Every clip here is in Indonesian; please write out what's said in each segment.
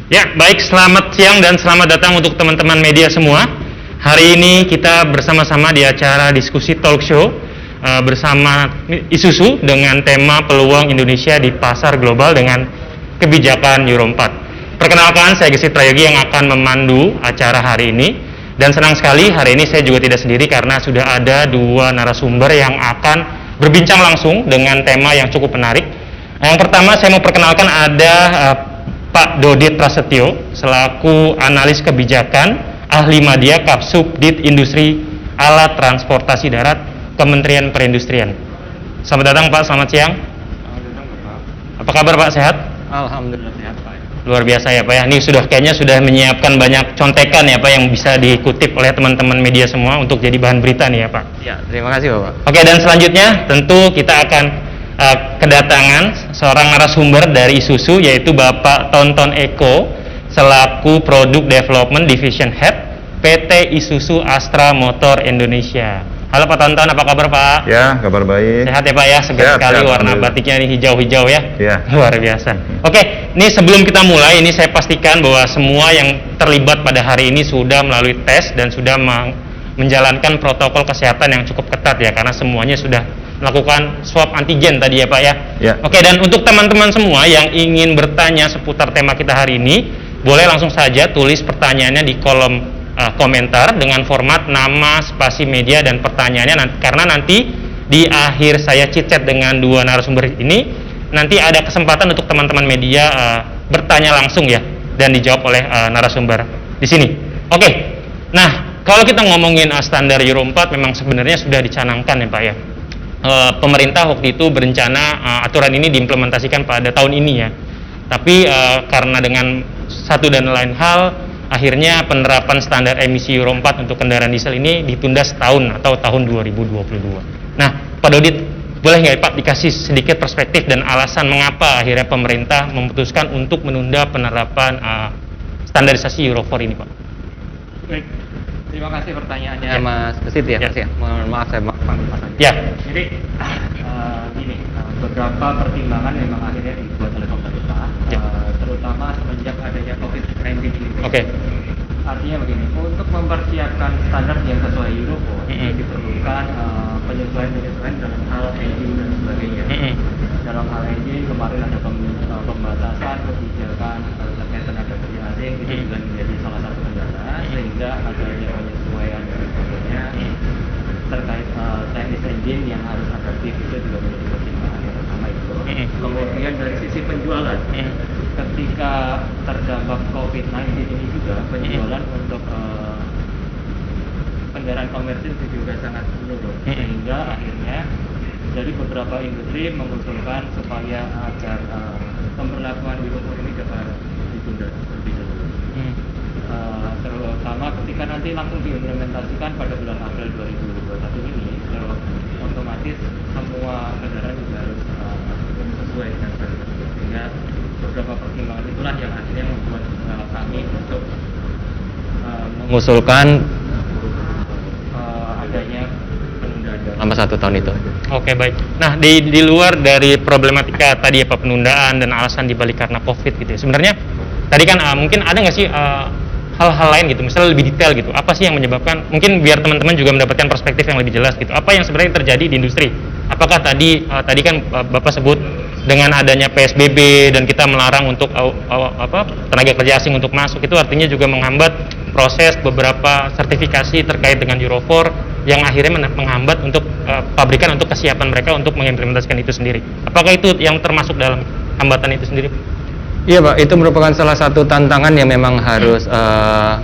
Ya, baik, selamat siang dan selamat datang untuk teman-teman media semua. Hari ini kita bersama-sama di acara diskusi talk show bersama Isuzu dengan tema peluang Indonesia di pasar global dengan kebijakan Euro 4. Perkenalkan, saya Gesit Prayogi yang akan memandu acara hari ini. Dan senang sekali hari ini saya juga tidak sendiri karena sudah ada dua narasumber yang akan berbincang langsung dengan tema yang cukup menarik. Yang pertama saya mau perkenalkan ada Pak Dodit Prasetyo selaku analis kebijakan ahli media Kapsubdit Industri Alat Transportasi Darat Kementerian Perindustrian. Selamat datang Pak, selamat siang. Apa kabar Pak, sehat? Alhamdulillah sehat Pak. Luar biasa ya Pak ya. Ini kayaknya sudah menyiapkan banyak contekan ya Pak yang bisa dikutip oleh teman-teman media semua untuk jadi bahan berita nih ya Pak. Ya, terima kasih Bapak. Oke, dan selanjutnya tentu kita akan kedatangan seorang narasumber dari Isuzu yaitu Bapak Tonton Eko selaku Product Development Division Head PT Isuzu Astra Motor Indonesia. Halo Pak Tonton, apa kabar Pak? Ya, kabar baik. Sehat ya Pak ya, segar sekali warna batiknya ini hijau-hijau ya. Ya. Luar biasa. Oke, ini sebelum kita mulai ini saya pastikan bahwa semua yang terlibat pada hari ini sudah melalui tes dan sudah menjalankan protokol kesehatan yang cukup ketat ya, karena semuanya sudah melakukan swab antigen tadi ya Pak ya. Ya. Oke, dan untuk teman-teman semua yang ingin bertanya seputar tema kita hari ini, boleh langsung saja tulis pertanyaannya di kolom komentar dengan format nama, spasi media dan pertanyaannya, karena nanti di akhir saya chit-chat dengan dua narasumber ini, nanti ada kesempatan untuk teman-teman media bertanya langsung ya dan dijawab oleh narasumber di sini. Oke. Nah, kalau kita ngomongin standar Euro 4 memang sebenarnya sudah dicanangkan ya Pak ya. Pemerintah waktu itu berencana aturan ini diimplementasikan pada tahun ini ya. Tapi karena dengan satu dan lain hal, akhirnya penerapan standar emisi Euro 4 untuk kendaraan diesel ini ditunda setahun atau tahun 2022. Nah, Pak Dodit, boleh nggak Pak dikasih sedikit perspektif dan alasan mengapa akhirnya pemerintah memutuskan untuk menunda penerapan standarisasi Euro 4 ini Pak? Baik. Terima kasih pertanyaannya Mas Gesit ya. Ya. Mas ya. Mohon maaf saya panggil Mas. Ya. Jadi gini, beberapa pertimbangan memang akhirnya dibuat oleh pemerintah, Ya. terutama semenjak adanya COVID-19 ini. Oke. Artinya begini, untuk mempersiapkan standar yang sesuai Euro 4 diperlukan penyesuaian dalam hal engine dan sebagainya. Dalam hal engine kemarin ada pembatasan kebijakan terkait tenaga kerja asing, itu juga menjadi salah satu kendala, sehingga adanya penyesuaian dan sebagainya terkait teknis engine yang harus adaptif itu juga menjadi pertimbangan yang pertama itu. Kemudian dari sisi penjualan, ketika terdampak COVID-19 ini juga penjualan untuk kendaraan komersil itu juga sangat menurun, sehingga akhirnya dari beberapa industri mengusulkan supaya agar pemberlakuan Euro 4 ini dapat ditunda terlebih dahulu. Terutama ketika nanti langsung diimplementasikan pada bulan April 2021 ini, otomatis semua kendaraan juga harus sesuai dengan standar, sehingga beberapa pertimbangan itulah yang akhirnya membuat kami untuk mengusulkan adanya penundaan selama 1 tahun itu. Oke, baik. Nah, di luar dari problematika tadi ya Pak, penundaan dan alasan dibalik karena COVID gitu ya. Sebenarnya tadi kan mungkin ada nggak sih hal-hal lain gitu, misalnya lebih detail gitu. Apa sih yang menyebabkan? Mungkin biar teman-teman juga mendapatkan perspektif yang lebih jelas gitu. Apa yang sebenarnya terjadi di industri? Apakah tadi kan Bapak sebut dengan adanya PSBB dan kita melarang untuk tenaga kerja asing untuk masuk, itu artinya juga menghambat proses beberapa sertifikasi terkait dengan Euro 4 yang akhirnya menghambat untuk pabrikan untuk kesiapan mereka untuk mengimplementasikan itu sendiri. Apakah itu yang termasuk dalam hambatan itu sendiri? Iya Pak, itu merupakan salah satu tantangan yang memang harus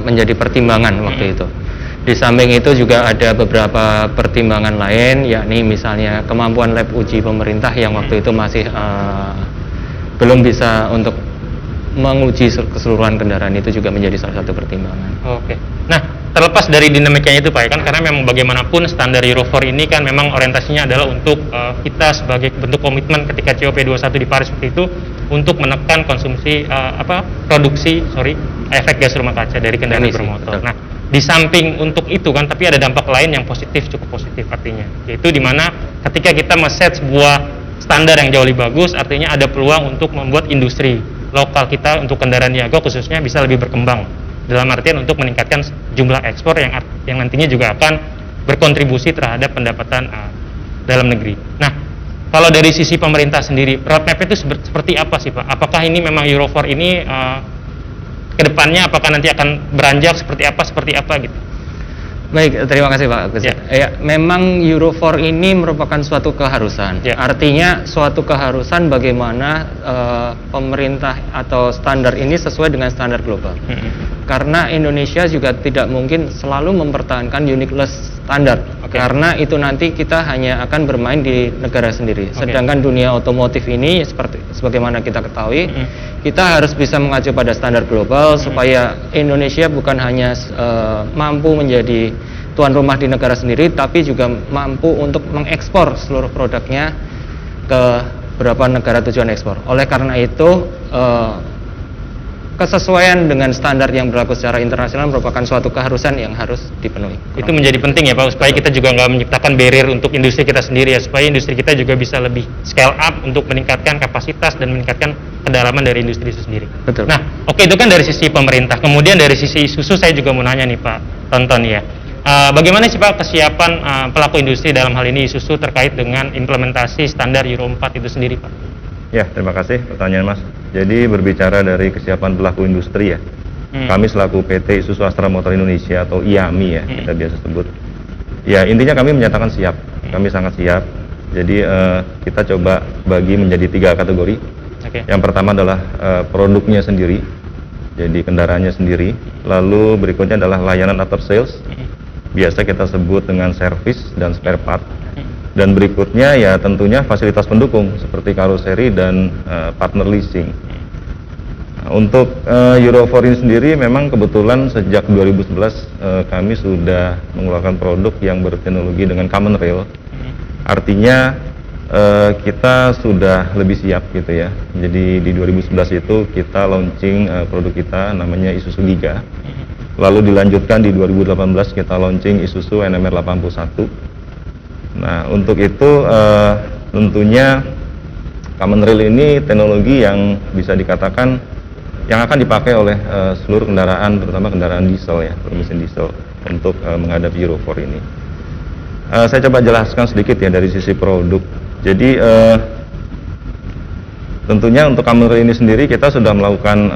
menjadi pertimbangan waktu itu. Di samping itu juga ada beberapa pertimbangan lain, yakni misalnya kemampuan lab uji pemerintah yang waktu itu masih belum bisa untuk menguji keseluruhan kendaraan, itu juga menjadi salah satu pertimbangan. Oke. Nah, terlepas dari dinamikanya itu Pak, kan karena memang bagaimanapun standar Euro 4 ini kan memang orientasinya adalah untuk kita sebagai bentuk komitmen ketika COP21 di Paris waktu itu untuk menekan konsumsi produksi efek gas rumah kaca dari kendaraan bermotor. Nah, di samping untuk itu kan, tapi ada dampak lain yang positif, cukup positif artinya, yaitu dimana ketika kita men-set sebuah standar yang jauh lebih bagus, artinya ada peluang untuk membuat industri lokal kita untuk kendaraan niaga khususnya bisa lebih berkembang, dalam artian untuk meningkatkan jumlah ekspor yang nantinya juga akan berkontribusi terhadap pendapatan dalam negeri. Nah, kalau dari sisi pemerintah sendiri, roadmap itu seperti apa sih Pak? Apakah ini memang Euro 4 ini kedepannya apakah nanti akan beranjak seperti apa gitu? Baik, terima kasih Pak Agus. Ya, memang Euro 4 ini merupakan suatu keharusan. Artinya suatu keharusan bagaimana pemerintah atau standar ini sesuai dengan standar global. Karena Indonesia juga tidak mungkin selalu mempertahankan uniqueness standar. Karena itu nanti kita hanya akan bermain di negara sendiri. Sedangkan dunia otomotif ini sebagaimana kita ketahui, kita harus bisa mengacu pada standar global supaya Indonesia bukan hanya mampu menjadi tuan rumah di negara sendiri, tapi juga mampu untuk mengekspor seluruh produknya ke beberapa negara tujuan ekspor. Oleh karena itu, kesesuaian dengan standar yang berlaku secara internasional merupakan suatu keharusan yang harus dipenuhi. Itu menjadi penting ya Pak, supaya kita juga nggak menciptakan barrier untuk industri kita sendiri ya, supaya industri kita juga bisa lebih scale up untuk meningkatkan kapasitas dan meningkatkan kedalaman dari industri itu sendiri. Betul. Nah, itu kan dari sisi pemerintah. Kemudian dari sisi Isuzu saya juga mau nanya nih Pak Tonton ya. Bagaimana sih Pak kesiapan pelaku industri dalam hal ini Isuzu terkait dengan implementasi standar Euro 4 itu sendiri Pak? Ya, terima kasih pertanyaan Mas. Jadi berbicara dari kesiapan pelaku industri ya, kami selaku PT Isuzu Astra Motor Indonesia atau IAMI ya, kita biasa sebut. Ya, intinya kami menyatakan siap, kami sangat siap. Jadi kita coba bagi menjadi 3 kategori. Yang pertama adalah produknya sendiri, jadi kendaraannya sendiri. Lalu berikutnya adalah layanan after sales, biasa kita sebut dengan service dan spare part. Dan berikutnya ya tentunya fasilitas pendukung seperti karoseri dan partner leasing. Untuk Euro 4 ini sendiri memang kebetulan sejak 2011 kami sudah mengeluarkan produk yang berteknologi dengan common rail. Artinya kita sudah lebih siap gitu ya. Jadi di 2011 itu kita launching produk kita namanya Isuzu Giga. Lalu dilanjutkan di 2018 kita launching Isuzu NMR 81. Nah, untuk itu tentunya common rail ini teknologi yang bisa dikatakan yang akan dipakai oleh seluruh kendaraan, terutama kendaraan diesel ya, bermesin diesel untuk menghadapi Euro 4 ini. Saya coba jelaskan sedikit ya dari sisi produk. Jadi tentunya untuk common rail ini sendiri kita sudah melakukan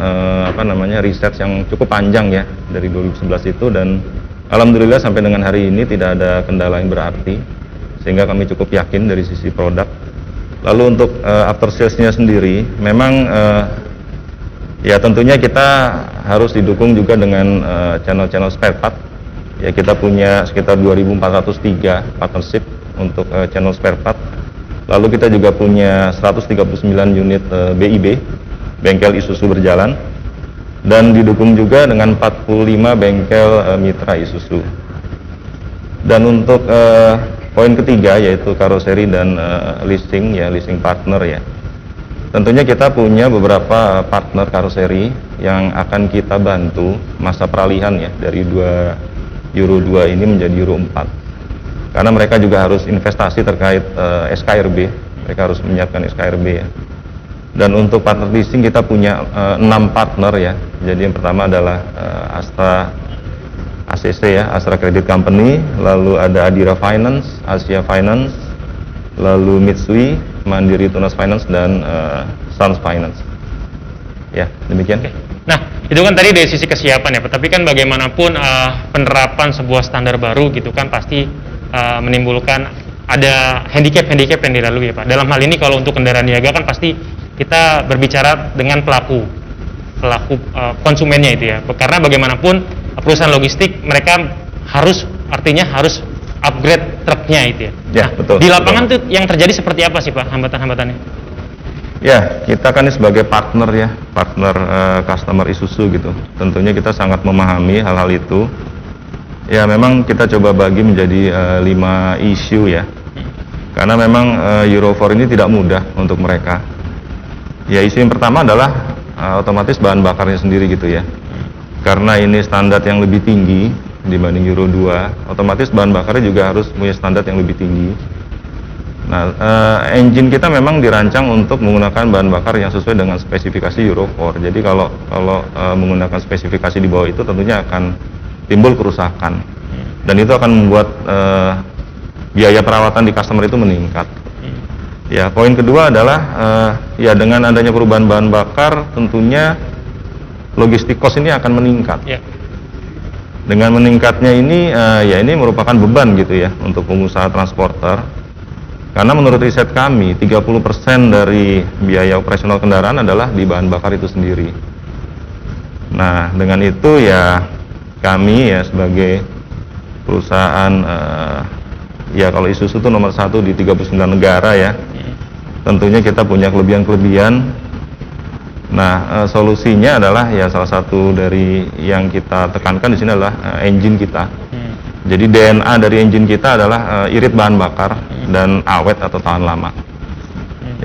riset yang cukup panjang ya dari 2011 itu, dan alhamdulillah sampai dengan hari ini tidak ada kendala yang berarti, sehingga kami cukup yakin dari sisi produk. Lalu untuk after sales-nya sendiri memang ya tentunya kita harus didukung juga dengan channel-channel spare part. Ya, kita punya sekitar 2.403 partnership untuk channel spare part. Lalu kita juga punya 139 unit BIB, bengkel Isuzu berjalan, dan didukung juga dengan 45 bengkel mitra Isuzu. Dan untuk poin ketiga yaitu karoseri dan leasing ya, leasing partner ya. Tentunya kita punya beberapa partner karoseri yang akan kita bantu masa peralihan ya dari Euro 2 ini menjadi Euro 4. Karena mereka juga harus investasi terkait SKRB, mereka harus menyiapkan SKRB ya. Dan untuk partner leasing kita punya 6 partner ya. Jadi yang pertama adalah Astra ACC ya, Astra Credit Company, lalu ada Adira Finance, Asia Finance, lalu Mitsui, Mandiri Tunas Finance, dan Sans Finance. Ya, demikian. Nah, itu kan tadi dari sisi kesiapan ya, tapi kan bagaimanapun penerapan sebuah standar baru gitu kan pasti menimbulkan ada handicap yang dilalui ya Pak. Dalam hal ini kalau untuk kendaraan niaga kan pasti kita berbicara dengan pelaku konsumennya itu ya, karena bagaimanapun perusahaan logistik mereka harus upgrade truknya itu ya. Ya, betul. Di lapangan tuh yang terjadi seperti apa sih Pak hambatan-hambatannya? Ya, kita kan sebagai partner ya, partner customer Isuzu gitu. Tentunya kita sangat memahami hal-hal itu. Ya, memang kita coba bagi menjadi 5 isu ya. Karena memang Euro 4 ini tidak mudah untuk mereka. Ya, isu yang pertama adalah otomatis bahan bakarnya sendiri gitu ya. Karena ini standar yang lebih tinggi dibanding Euro 2, otomatis bahan bakarnya juga harus punya standar yang lebih tinggi. Nah, engine kita memang dirancang untuk menggunakan bahan bakar yang sesuai dengan spesifikasi Euro 4. Jadi kalau menggunakan spesifikasi di bawah itu tentunya akan timbul kerusakan. Dan itu akan membuat biaya perawatan di customer itu meningkat. Ya, poin kedua adalah ya dengan adanya perubahan bahan bakar tentunya logistik cost ini akan meningkat. Ya. Dengan meningkatnya ini, ya ini merupakan beban gitu ya untuk pengusaha transporter. Karena menurut riset kami, 30% dari biaya operasional kendaraan adalah di bahan bakar itu sendiri. Nah, dengan itu ya kami ya sebagai perusahaan, ya kalau Isuzu itu nomor 1 di 39 negara ya, tentunya kita punya kelebihan-kelebihan. Nah, solusinya adalah ya salah satu dari yang kita tekankan di sini adalah engine kita. Jadi DNA dari engine kita adalah irit bahan bakar dan awet atau tahan lama.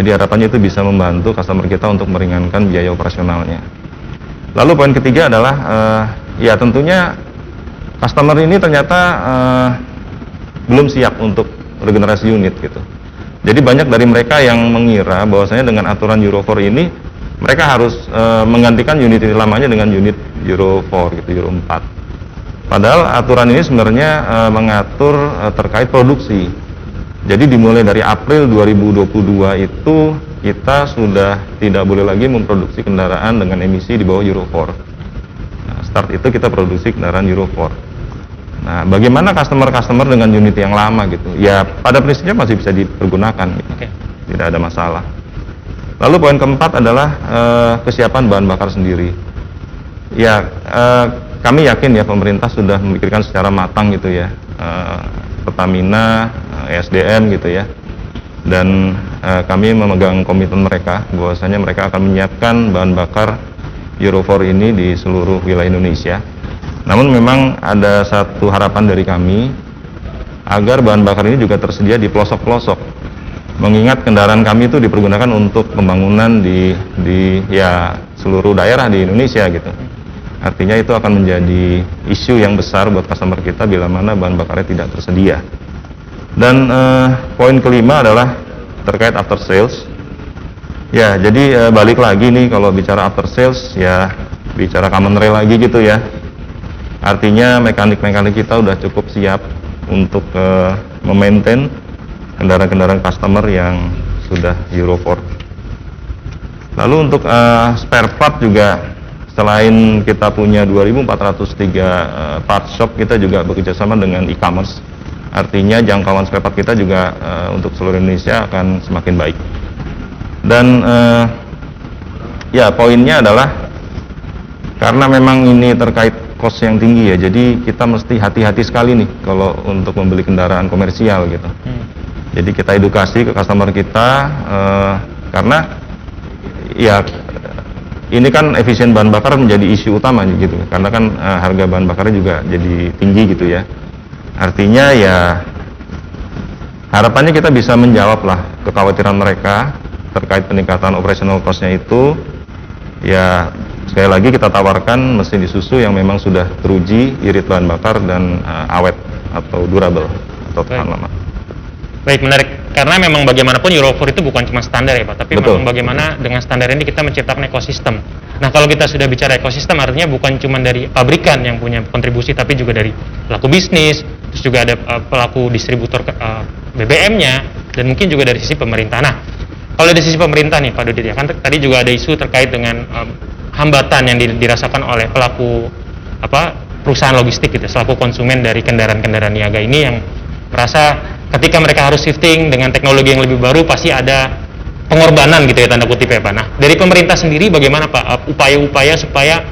Jadi harapannya itu bisa membantu customer kita untuk meringankan biaya operasionalnya. Lalu poin ketiga adalah ya tentunya customer ini ternyata belum siap untuk regenerasi unit gitu. Jadi banyak dari mereka yang mengira bahwasanya dengan aturan Euro 4 ini mereka harus menggantikan unit lamanya dengan unit Euro 4 gitu, Euro 4. Padahal aturan ini sebenarnya mengatur terkait produksi. Jadi dimulai dari April 2022 itu kita sudah tidak boleh lagi memproduksi kendaraan dengan emisi di bawah Euro 4. Nah, start itu kita produksi kendaraan Euro 4. Nah, bagaimana customer dengan unit yang lama gitu? Ya, pada prinsipnya masih bisa dipergunakan, gitu. Tidak ada masalah. Lalu poin keempat adalah kesiapan bahan bakar sendiri. Ya, kami yakin ya pemerintah sudah memikirkan secara matang gitu ya, Pertamina, SDM gitu ya, dan kami memegang komitmen mereka bahwasanya mereka akan menyiapkan bahan bakar Euro 4 ini di seluruh wilayah Indonesia. Namun memang ada satu harapan dari kami agar bahan bakar ini juga tersedia di pelosok-pelosok. Mengingat kendaraan kami itu dipergunakan untuk pembangunan di ya seluruh daerah di Indonesia gitu. Artinya itu akan menjadi isu yang besar buat customer kita bila mana bahan bakarnya tidak tersedia. Dan poin kelima adalah terkait after sales. Ya, jadi balik lagi nih kalau bicara after sales ya bicara common rail lagi gitu ya. Artinya mekanik-mekanik kita udah cukup siap untuk memaintain kendaraan-kendaraan customer yang sudah Euro 4. Lalu untuk spare part juga selain kita punya 2.403 part shop, kita juga bekerjasama dengan e-commerce. Artinya jangkauan spare part kita juga untuk seluruh Indonesia akan semakin baik. Dan ya poinnya adalah karena memang ini terkait cost yang tinggi ya, jadi kita mesti hati-hati sekali nih kalau untuk membeli kendaraan komersial gitu. Jadi kita edukasi ke customer kita karena ya ini kan efisien bahan bakar menjadi isu utama gitu, karena kan harga bahan bakarnya juga jadi tinggi gitu ya. Artinya ya harapannya kita bisa menjawab lah kekhawatiran mereka terkait peningkatan operational cost-nya itu. Ya sekali lagi kita tawarkan mesin Isuzu yang memang sudah teruji irit bahan bakar dan awet atau durable atau tahan lama. Baik, menarik. Karena memang bagaimanapun Euro 4 itu bukan cuma standar ya Pak, tapi Betul. memang bagaimana dengan standar ini kita menciptakan ekosistem. Nah, kalau kita sudah bicara ekosistem artinya bukan cuma dari pabrikan yang punya kontribusi, tapi juga dari pelaku bisnis, terus juga ada pelaku distributor BBM-nya, dan mungkin juga dari sisi pemerintah. Nah, kalau dari sisi pemerintah nih Pak Dodit ya, kan tadi juga ada isu terkait dengan hambatan yang dirasakan oleh pelaku perusahaan logistik gitu, selaku konsumen dari kendaraan-kendaraan niaga ini yang merasa ketika mereka harus shifting dengan teknologi yang lebih baru pasti ada pengorbanan gitu ya, tanda kutip ya Pak. Nah, dari pemerintah sendiri bagaimana Pak upaya-upaya supaya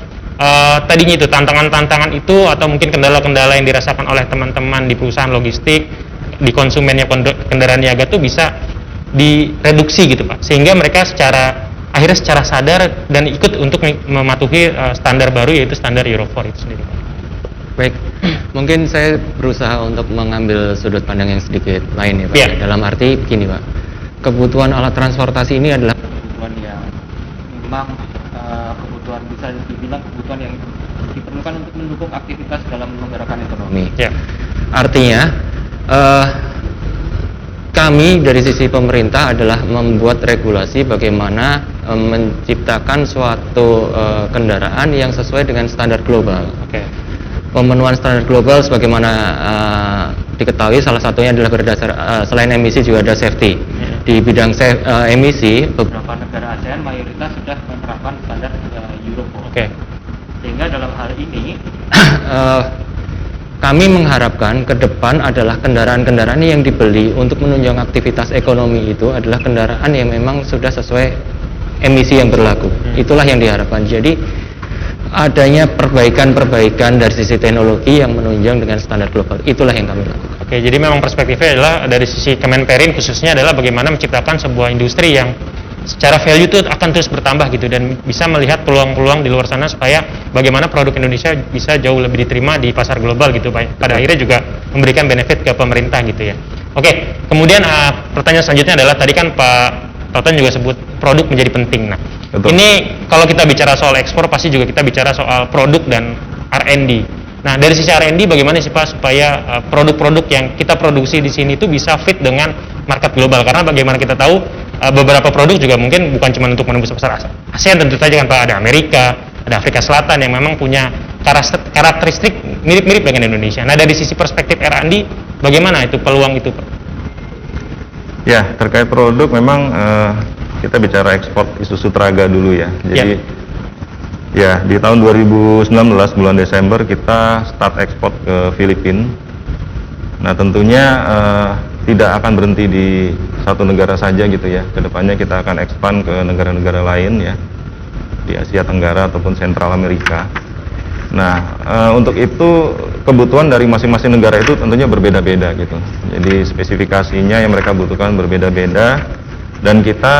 tadinya itu tantangan-tantangan itu atau mungkin kendala-kendala yang dirasakan oleh teman-teman di perusahaan logistik, di konsumennya kendaraan niaga itu bisa direduksi gitu Pak, sehingga mereka akhirnya secara sadar dan ikut untuk mematuhi standar baru yaitu standar Euro 4 itu sendiri Pak. Baik, mungkin saya berusaha untuk mengambil sudut pandang yang sedikit lain ya Pak. Yeah. Dalam arti begini Pak, kebutuhan alat transportasi ini adalah kebutuhan yang memang kebutuhan bisa dibilang kebutuhan yang diperlukan untuk mendukung aktivitas dalam menggerakkan ekonomi. Ya. Artinya kami dari sisi pemerintah adalah membuat regulasi bagaimana menciptakan suatu kendaraan yang sesuai dengan standar global. Oke. Pemenuhan standar global sebagaimana diketahui salah satunya adalah berdasar selain emisi juga ada safety. Di bidang emisi Beberapa negara ASEAN mayoritas sudah menerapkan standar Euro 4. Oke. Sehingga dalam hal ini kami mengharapkan ke depan adalah kendaraan-kendaraan yang dibeli untuk menunjang aktivitas ekonomi itu adalah kendaraan yang memang sudah sesuai emisi yang berlaku. Itulah yang diharapkan. Jadi adanya perbaikan-perbaikan dari sisi teknologi yang menunjang dengan standar global. Itulah yang kami lakukan. Oke, jadi memang perspektifnya adalah dari sisi Kemenperin khususnya adalah bagaimana menciptakan sebuah industri yang secara value itu akan terus bertambah gitu dan bisa melihat peluang-peluang di luar sana supaya bagaimana produk Indonesia bisa jauh lebih diterima di pasar global gitu Pak. Pada akhirnya juga memberikan benefit ke pemerintah gitu ya. Oke, kemudian pertanyaan selanjutnya adalah tadi kan Pak Toton juga sebut produk menjadi penting. Nah, Betul. ini kalau kita bicara soal ekspor pasti juga kita bicara soal produk dan R&D. Nah, dari sisi R&D bagaimana sih Pak supaya produk-produk yang kita produksi di sini itu bisa fit dengan market global? Karena bagaimana kita tahu beberapa produk juga mungkin bukan cuma untuk menembus pasar ASEAN tentu saja kan Pak, ada Amerika, ada Afrika Selatan yang memang punya karakteristik mirip-mirip dengan Indonesia. Nah, dari sisi perspektif R&D bagaimana itu peluang itu Pak? Ya, terkait produk memang kita bicara ekspor Isuzu Traga dulu ya. Jadi ya di tahun 2019 bulan Desember kita start ekspor ke Filipina. Nah, tentunya tidak akan berhenti di satu negara saja gitu ya. Kedepannya kita akan expand ke negara-negara lain ya, di Asia Tenggara ataupun Sentral Amerika. Nah, untuk itu kebutuhan dari masing-masing negara itu tentunya berbeda-beda gitu. Jadi spesifikasinya yang mereka butuhkan berbeda-beda. Dan kita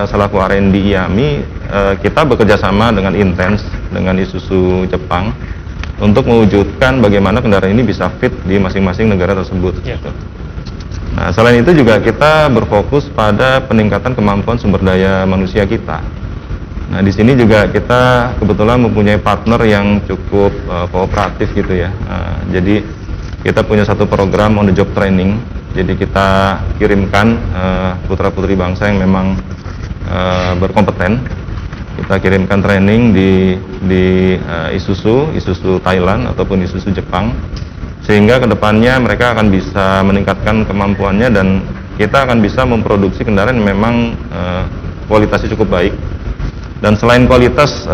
selaku R&D IAMI kita bekerja sama dengan intens dengan Isuzu Jepang untuk mewujudkan bagaimana kendaraan ini bisa fit di masing-masing negara tersebut. Ya. Nah, selain itu juga kita berfokus pada peningkatan kemampuan sumber daya manusia kita. Nah, di sini juga kita kebetulan mempunyai partner yang cukup kooperatif gitu ya. Jadi kita punya satu program on the job training. Jadi kita kirimkan putra-putri bangsa yang memang berkompeten. Kita kirimkan training di Isuzu Thailand ataupun Isuzu Jepang. Sehingga kedepannya mereka akan bisa meningkatkan kemampuannya dan kita akan bisa memproduksi kendaraan yang memang kualitasnya cukup baik. Dan selain kualitas,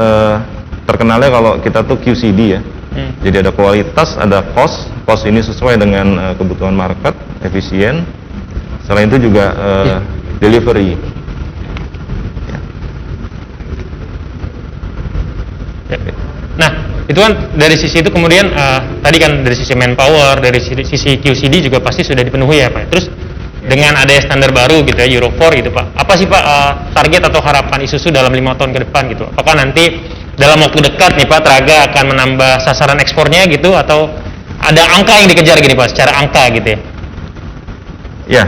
terkenalnya kalau kita tuh QCD ya. Jadi ada kualitas, ada cost ini sesuai dengan kebutuhan market, efisien. Selain itu juga delivery. Ya. Nah, itu kan dari sisi itu kemudian tadi kan dari sisi manpower, dari sisi QCD juga pasti sudah dipenuhi ya Pak. Terus dengan adanya standar baru gitu ya Euro 4 gitu Pak. Apa sih Pak target atau harapan Isuzu dalam 5 tahun ke depan gitu? Apakah nanti dalam waktu dekat nih Pak Traga akan menambah sasaran ekspornya gitu atau ada angka yang dikejar gini Pak secara angka gitu ya? Ya,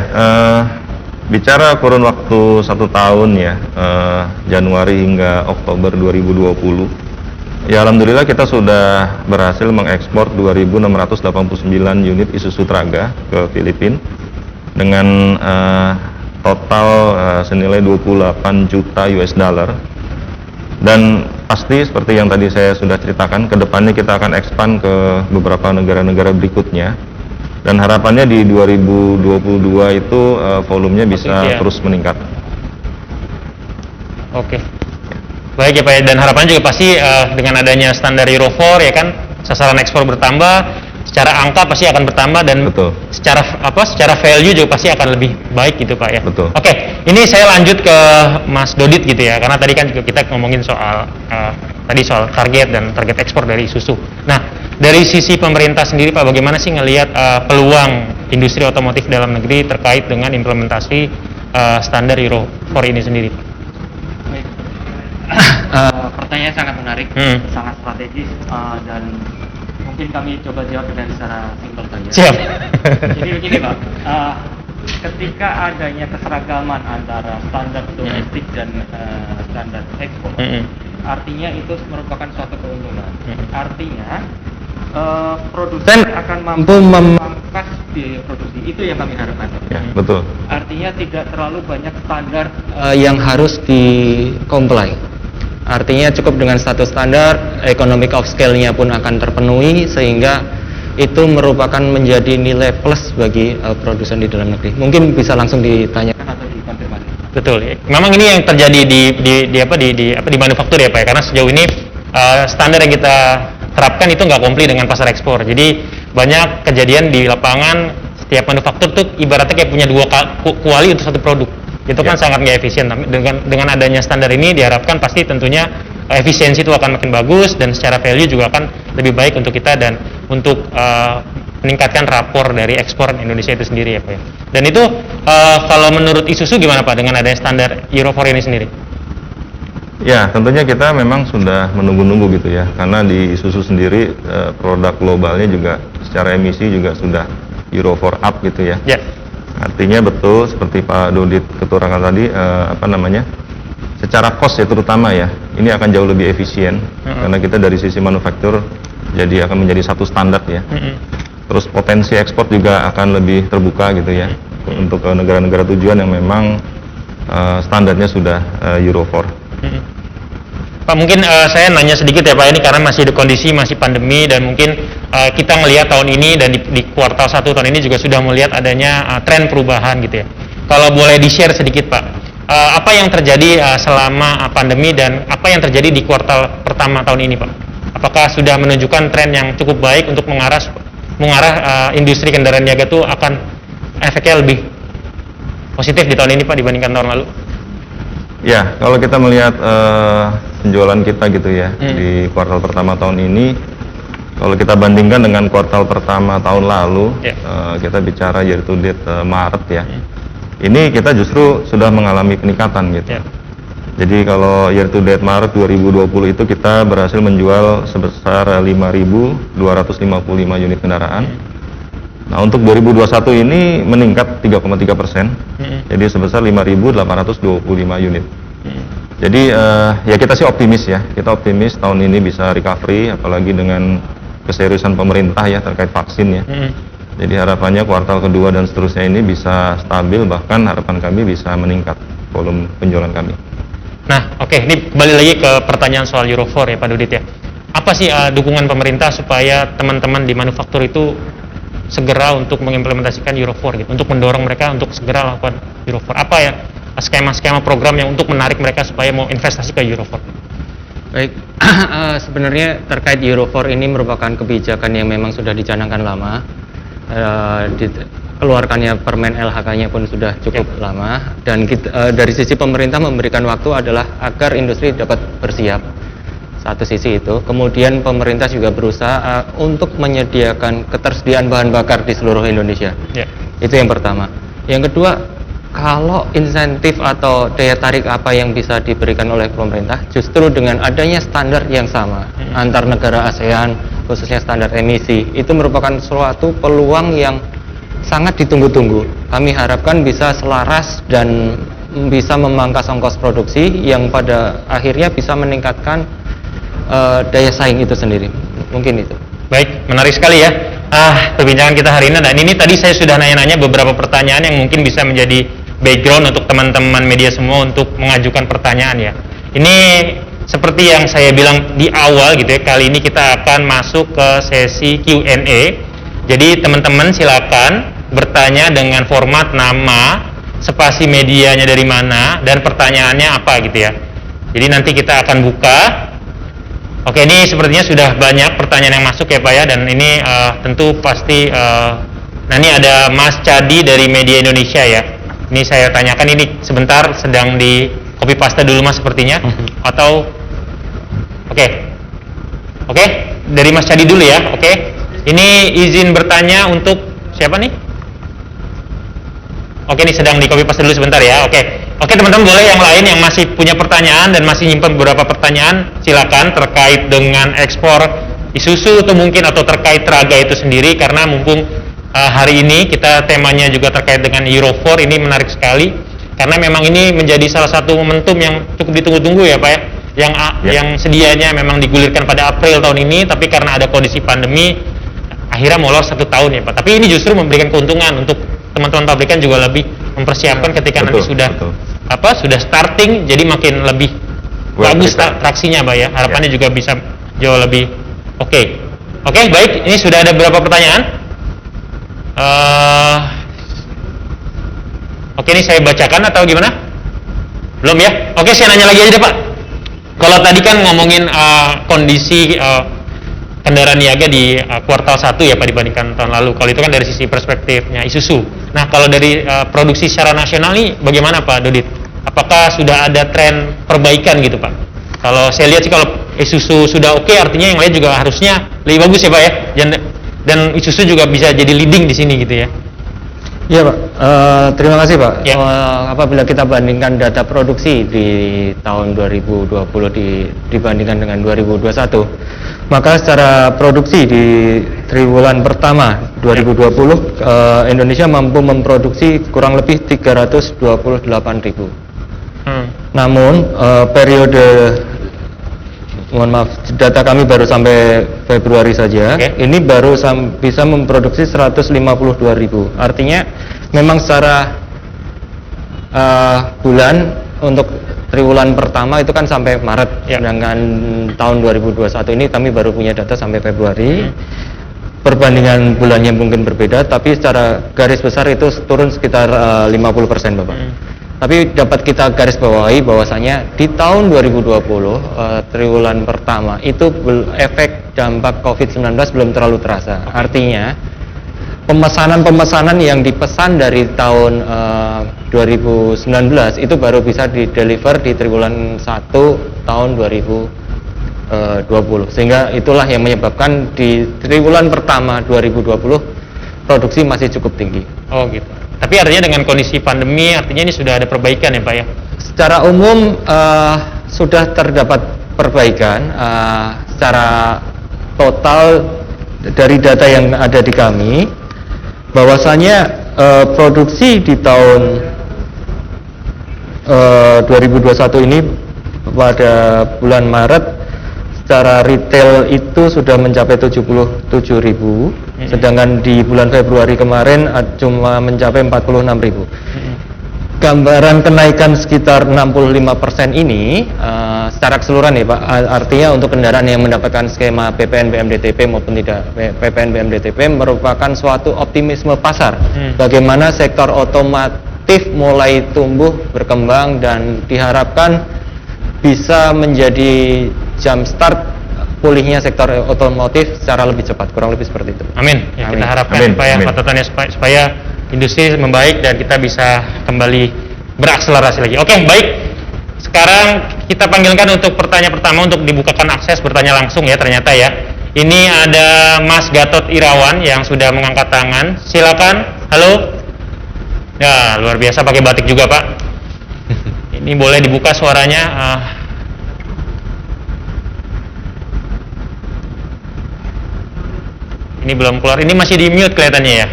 bicara kurun waktu 1 tahun ya, Januari hingga Oktober 2020. Ya, alhamdulillah kita sudah berhasil mengekspor 2.689 unit Isuzu Traga ke Filipina dengan total senilai 28 juta US dollar. Dan pasti seperti yang tadi saya sudah ceritakan, kedepannya kita akan expand ke beberapa negara-negara berikutnya. Dan harapannya di 2022 itu volumenya bisa terus meningkat. Oke. Baik ya Pak, dan harapannya juga pasti dengan adanya standar Euro 4 ya kan, sasaran ekspor bertambah, secara angka pasti akan bertambah dan Betul. secara value juga pasti akan lebih baik gitu Pak ya. Betul. Oke, ini saya lanjut ke Mas Dodit gitu ya, karena tadi kan juga kita ngomongin soal target dan target ekspor dari Isuzu. Nah, dari sisi pemerintah sendiri Pak, bagaimana sih ngelihat peluang industri otomotif dalam negeri terkait dengan implementasi standar Euro 4 ini sendiri Pak? baik. Pertanyaan sangat menarik, sangat strategis dan mungkin kami coba jawab dengan secara simpel saja. Siap. Jadi begini Pak, ketika adanya keseragaman antara standar domestik dan standar ekspor, artinya itu merupakan suatu keuntungan. Artinya produsen akan mampu memangkas diproduksi. Itu yang kami harapkan. Ya, betul. Artinya tidak terlalu banyak standar yang harus di-comply. Artinya cukup dengan satu standar, economic of scale-nya pun akan terpenuhi, sehingga itu merupakan menjadi nilai plus bagi produsen di dalam negeri. Mungkin bisa langsung ditanyakan atau dikonfirmasi. Betul. Memang ini yang terjadi di manufaktur ya Pak ya, karena sejauh ini standar yang kita terapkan itu nggak komplit dengan pasar ekspor. Jadi banyak kejadian di lapangan, setiap manufaktur tuh ibaratnya kayak punya dua kuali untuk satu produk. Itu kan sangat nggak efisien. Dengan adanya standar ini diharapkan pasti tentunya efisiensi itu akan makin bagus dan secara value juga akan lebih baik untuk kita dan untuk meningkatkan rapor dari ekspor Indonesia itu sendiri ya Pak ya. Dan itu kalau menurut Isuzu gimana Pak dengan adanya standar Euro 4 ini sendiri? Ya, tentunya kita memang sudah menunggu-nunggu gitu ya, karena di Isuzu sendiri produk globalnya juga secara emisi juga sudah Euro 4 up gitu ya. Ya. Artinya betul seperti Pak Dodit keterangan tadi, secara cost ya terutama ya, ini akan jauh lebih efisien karena kita dari sisi manufaktur jadi akan menjadi satu standar ya. Terus potensi ekspor juga akan lebih terbuka gitu ya untuk negara-negara tujuan yang memang standarnya sudah Euro 4. Pak, mungkin saya nanya sedikit ya Pak, ini karena masih di kondisi masih pandemi dan mungkin kita melihat tahun ini dan di kuartal 1 tahun ini juga sudah melihat adanya tren perubahan gitu ya. Kalau boleh di-share sedikit Pak, apa yang terjadi selama pandemi dan apa yang terjadi di kuartal pertama tahun ini Pak? Apakah sudah menunjukkan tren yang cukup baik untuk mengarah industri kendaraan niaga itu akan efeknya lebih positif di tahun ini Pak dibandingkan tahun lalu? Ya, kalau kita melihat penjualan kita gitu ya di kuartal pertama tahun ini, kalau kita bandingkan dengan kuartal pertama tahun lalu, kita bicara year to date Maret ya, ini kita justru sudah mengalami peningkatan gitu. Jadi kalau year to date Maret 2020 itu kita berhasil menjual sebesar 5.255 unit kendaraan. Nah untuk 2021 ini meningkat 3,3%, jadi sebesar 5.825 unit. Jadi ya kita sih optimis ya, kita optimis tahun ini bisa recovery, apalagi dengan keseriusan pemerintah ya terkait vaksin ya. Jadi harapannya kuartal kedua dan seterusnya ini bisa stabil, bahkan harapan kami bisa meningkat volume penjualan kami. Nah oke, ini kembali lagi ke pertanyaan soal Euro 4 ya Pak Dodit ya. Apa sih dukungan pemerintah supaya teman-teman di manufaktur itu segera untuk mengimplementasikan Euro 4 gitu, untuk mendorong mereka untuk segera lakukan Euro 4. Apa ya skema-skema program yang untuk menarik mereka supaya mau investasi ke Euro 4? Baik, sebenarnya terkait Euro 4 ini merupakan kebijakan yang memang sudah dicanangkan lama. Keluarkannya permen LHK-nya pun sudah cukup lama, dan dari sisi pemerintah memberikan waktu adalah agar industri dapat bersiap. Satu sisi itu, kemudian pemerintah juga berusaha untuk menyediakan ketersediaan bahan bakar di seluruh Indonesia. Itu yang pertama. Yang kedua, kalau insentif atau daya tarik apa yang bisa diberikan oleh pemerintah, justru dengan adanya standar yang sama antar negara ASEAN, khususnya standar emisi, itu merupakan suatu peluang yang sangat ditunggu-tunggu. Kami harapkan bisa selaras dan bisa memangkas ongkos produksi yang pada akhirnya bisa meningkatkan daya saing itu sendiri. Mungkin itu. Baik, menarik sekali ya perbincangan kita hari ini. Dan ini tadi saya sudah nanya-nanya beberapa pertanyaan yang mungkin bisa menjadi background untuk teman-teman media semua untuk mengajukan pertanyaan ya. Ini seperti yang saya bilang di awal gitu ya, kali ini kita akan masuk ke sesi Q&A. Jadi teman-teman silakan bertanya dengan format nama, spasi medianya dari mana, dan pertanyaannya apa gitu ya. Jadi nanti kita akan buka. Oke, ini sepertinya sudah banyak pertanyaan yang masuk ya Pak ya, dan ini tentu pasti nah ini ada Mas Cadi dari Media Indonesia ya. Ini saya tanyakan, ini sebentar sedang di copy paste dulu Mas sepertinya, atau oke, dari Mas Cadi dulu ya. Oke, ini izin bertanya untuk siapa nih? Oke, ini sedang di copy paste dulu sebentar ya. Oke teman-teman, boleh yang lain yang masih punya pertanyaan dan masih nyimpen beberapa pertanyaan, silakan terkait dengan ekspor Isuzu atau terkait Traga itu sendiri, karena mumpung hari ini kita temanya juga terkait dengan Euro 4, ini menarik sekali karena memang ini menjadi salah satu momentum yang cukup ditunggu-tunggu ya Pak ya, yang sedianya memang digulirkan pada April tahun ini, tapi karena ada kondisi pandemi akhirnya molor 1 tahun ya Pak. Tapi ini justru memberikan keuntungan untuk teman-teman pabrikan juga lebih mempersiapkan ketika nanti sudah sudah starting, jadi makin lebih bagus traksinya Pak ya. Harapannya juga bisa jauh lebih oke. Oke, baik. Ini sudah ada beberapa pertanyaan. Oke, ini saya bacakan atau gimana? Belum ya? Oke, saya nanya lagi aja deh Pak. Kalau tadi kan ngomongin kondisi kendaraan niaga di kuartal 1 ya Pak dibandingkan tahun lalu. Kalau itu kan dari sisi perspektifnya Isuzu. Nah, kalau dari produksi secara nasional nih bagaimana Pak Dodit? Apakah sudah ada tren perbaikan gitu Pak? Kalau saya lihat sih kalau Isuzu sudah oke, artinya yang lain juga harusnya lebih bagus ya Pak ya. Dan Isuzu juga bisa jadi leading di sini gitu ya. Iya Pak, terima kasih Pak. Ya. Apabila kita bandingkan data produksi di tahun 2020 dibandingkan dengan 2021, maka secara produksi di triwulan pertama 2020 Indonesia mampu memproduksi kurang lebih 328.000. Namun periode, mohon maaf, data kami baru sampai Februari saja. Ini baru bisa memproduksi 152.000. Artinya memang secara bulan untuk triwulan pertama itu kan sampai Maret, sedangkan tahun 2021 ini kami baru punya data sampai Februari. Perbandingan bulannya mungkin berbeda, tapi secara garis besar itu turun sekitar 50% Bapak. Tapi dapat kita garis bawahi bahwasanya di tahun 2020 triwulan pertama itu efek dampak COVID-19 belum terlalu terasa. Artinya pemesanan yang dipesan dari tahun 2019 itu baru bisa di-deliver di triwulan 1 tahun 2020. Sehingga itulah yang menyebabkan di triwulan pertama 2020 produksi masih cukup tinggi. Oh gitu. Tapi artinya dengan kondisi pandemi, artinya ini sudah ada perbaikan ya Pak ya? Secara umum sudah terdapat perbaikan secara total dari data yang ada di kami, bahwasanya produksi di tahun 2021 ini pada bulan Maret secara retail itu sudah mencapai 77.000, sedangkan di bulan Februari kemarin cuma mencapai 46.000. Gambaran kenaikan sekitar 65% ini secara keseluruhan ya Pak, artinya untuk kendaraan yang mendapatkan skema PPN BMDTP maupun tidak PPN BMDTP merupakan suatu optimisme pasar. Bagaimana sektor otomotif mulai tumbuh berkembang dan diharapkan bisa menjadi jump start pulihnya sektor otomotif secara lebih cepat, kurang lebih seperti itu. Amin. Ya, Amin. kita harapkan Amin. supaya Amin. patatannya supaya industri membaik dan kita bisa kembali berakselerasi lagi. Oke, baik. Sekarang kita panggilkan untuk pertanyaan pertama untuk dibukakan akses bertanya langsung ya ternyata ya. Ini ada Mas Gatot Irawan yang sudah mengangkat tangan. Silakan. Halo. Ya, luar biasa pakai batik juga, Pak. Ini boleh dibuka suaranya. Ini belum keluar. Ini masih di mute kelihatannya ya.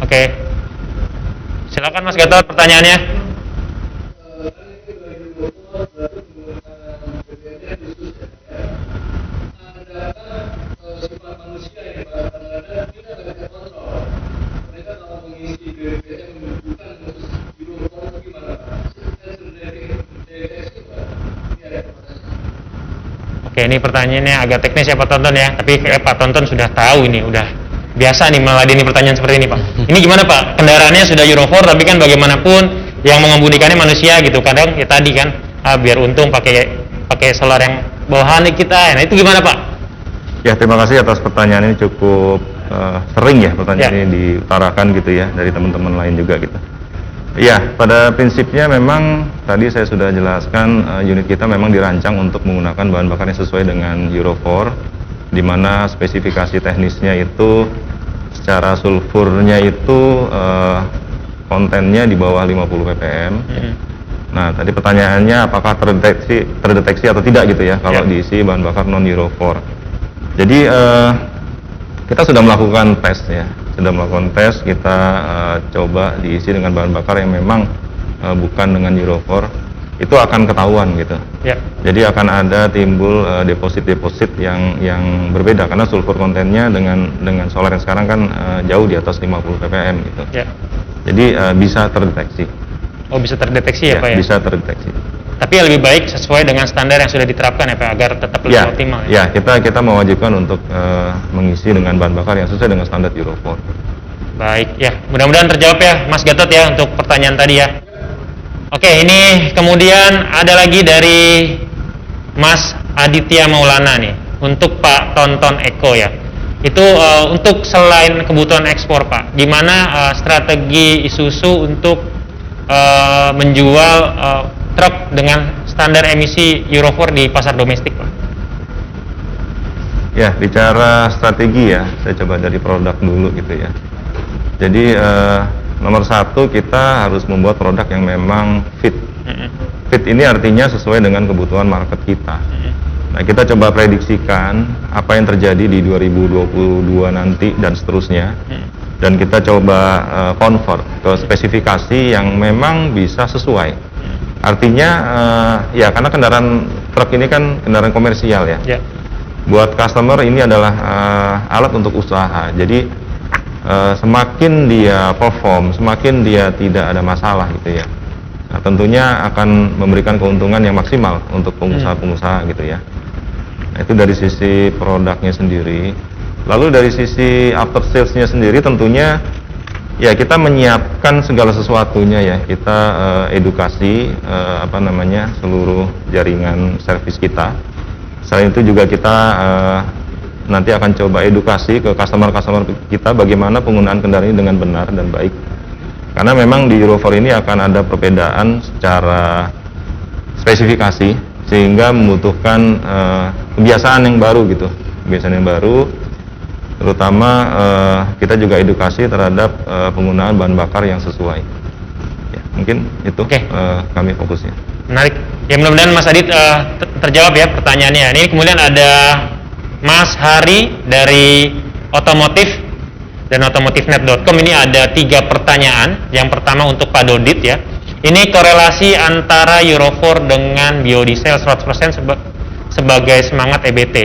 Oke. Silakan Mas Gatot pertanyaannya. Oke, ini pertanyaannya agak teknis ya Pak Tonton ya, tapi Pak Tonton sudah tahu ini, udah biasa nih meladeni pertanyaan seperti ini Pak. Ini gimana Pak? Kendaraannya sudah Euro 4, tapi kan bagaimanapun yang mengemudikannya manusia gitu. Kadang ya tadi kan, biar untung pakai solar yang bawahan kita. Nah itu gimana Pak? Ya, terima kasih atas pertanyaan ini, cukup sering ya pertanyaan ini diutarakan gitu ya dari teman-teman lain juga gitu. Ya, pada prinsipnya memang tadi saya sudah jelaskan unit kita memang dirancang untuk menggunakan bahan bakar yang sesuai dengan Euro 4, di mana spesifikasi teknisnya itu secara sulfurnya itu kontennya di bawah 50 ppm. Nah, tadi pertanyaannya apakah terdeteksi atau tidak gitu ya kalau diisi bahan bakar non Euro 4. Jadi kita sudah melakukan tes ya. Kita coba diisi dengan bahan bakar yang memang bukan dengan Euro 4. itu akan ketahuan gitu. Ya. Jadi akan ada timbul deposit yang berbeda karena sulfur kontennya dengan solar yang sekarang kan jauh di atas 50 ppm gitu. Ya. Jadi bisa terdeteksi. Oh, bisa terdeteksi ya Pak ya? Bisa terdeteksi. Tapi lebih baik sesuai dengan standar yang sudah diterapkan ya Pak, agar tetap lebih optimal ya? Ya, kita mewajibkan untuk mengisi dengan bahan bakar yang sesuai dengan standar Euro 4. Baik, ya mudah-mudahan terjawab ya Mas Gatot ya untuk pertanyaan tadi ya. Oke, ini kemudian ada lagi dari Mas Aditya Maulana nih, untuk Pak Tonton Eko ya. Itu untuk selain kebutuhan ekspor Pak, gimana strategi Isuzu untuk menjual truk dengan standar emisi Euro 4 di pasar domestik Pak? Ya, bicara strategi ya, saya coba dari produk dulu gitu ya. Jadi nomor satu, kita harus membuat produk yang memang fit. Fit ini artinya sesuai dengan kebutuhan market kita. Nah, kita coba prediksikan apa yang terjadi di 2022 nanti dan seterusnya. Dan kita coba convert ke spesifikasi yang memang bisa sesuai. Artinya ya, karena kendaraan truk ini kan kendaraan komersial ya. Buat customer ini adalah alat untuk usaha. Jadi semakin dia perform, semakin dia tidak ada masalah gitu ya. Nah, tentunya akan memberikan keuntungan yang maksimal untuk pengusaha-pengusaha gitu ya. Nah, itu dari sisi produknya sendiri. Lalu dari sisi after sales-nya sendiri tentunya ya, kita menyiapkan segala sesuatunya ya. Kita edukasi seluruh jaringan servis kita. Selain itu juga kita nanti akan coba edukasi ke customer-customer kita bagaimana penggunaan kendaraan ini dengan benar dan baik. Karena memang di Euro 4 ini akan ada perbedaan secara spesifikasi, sehingga membutuhkan kebiasaan yang baru gitu. Kebiasaan yang baru, terutama kita juga edukasi terhadap penggunaan bahan bakar yang sesuai. Ya, mungkin itu kami fokusnya. Menarik. Ya, mudah-mudahan Mas Adit terjawab ya pertanyaannya. Ini kemudian ada Mas Hari dari Otomotif dan otomotifnet.com. Ini ada 3 pertanyaan. Yang pertama untuk Pak Dodit ya. Ini korelasi antara Euro 4 dengan biodiesel 100% sebagai semangat EBT.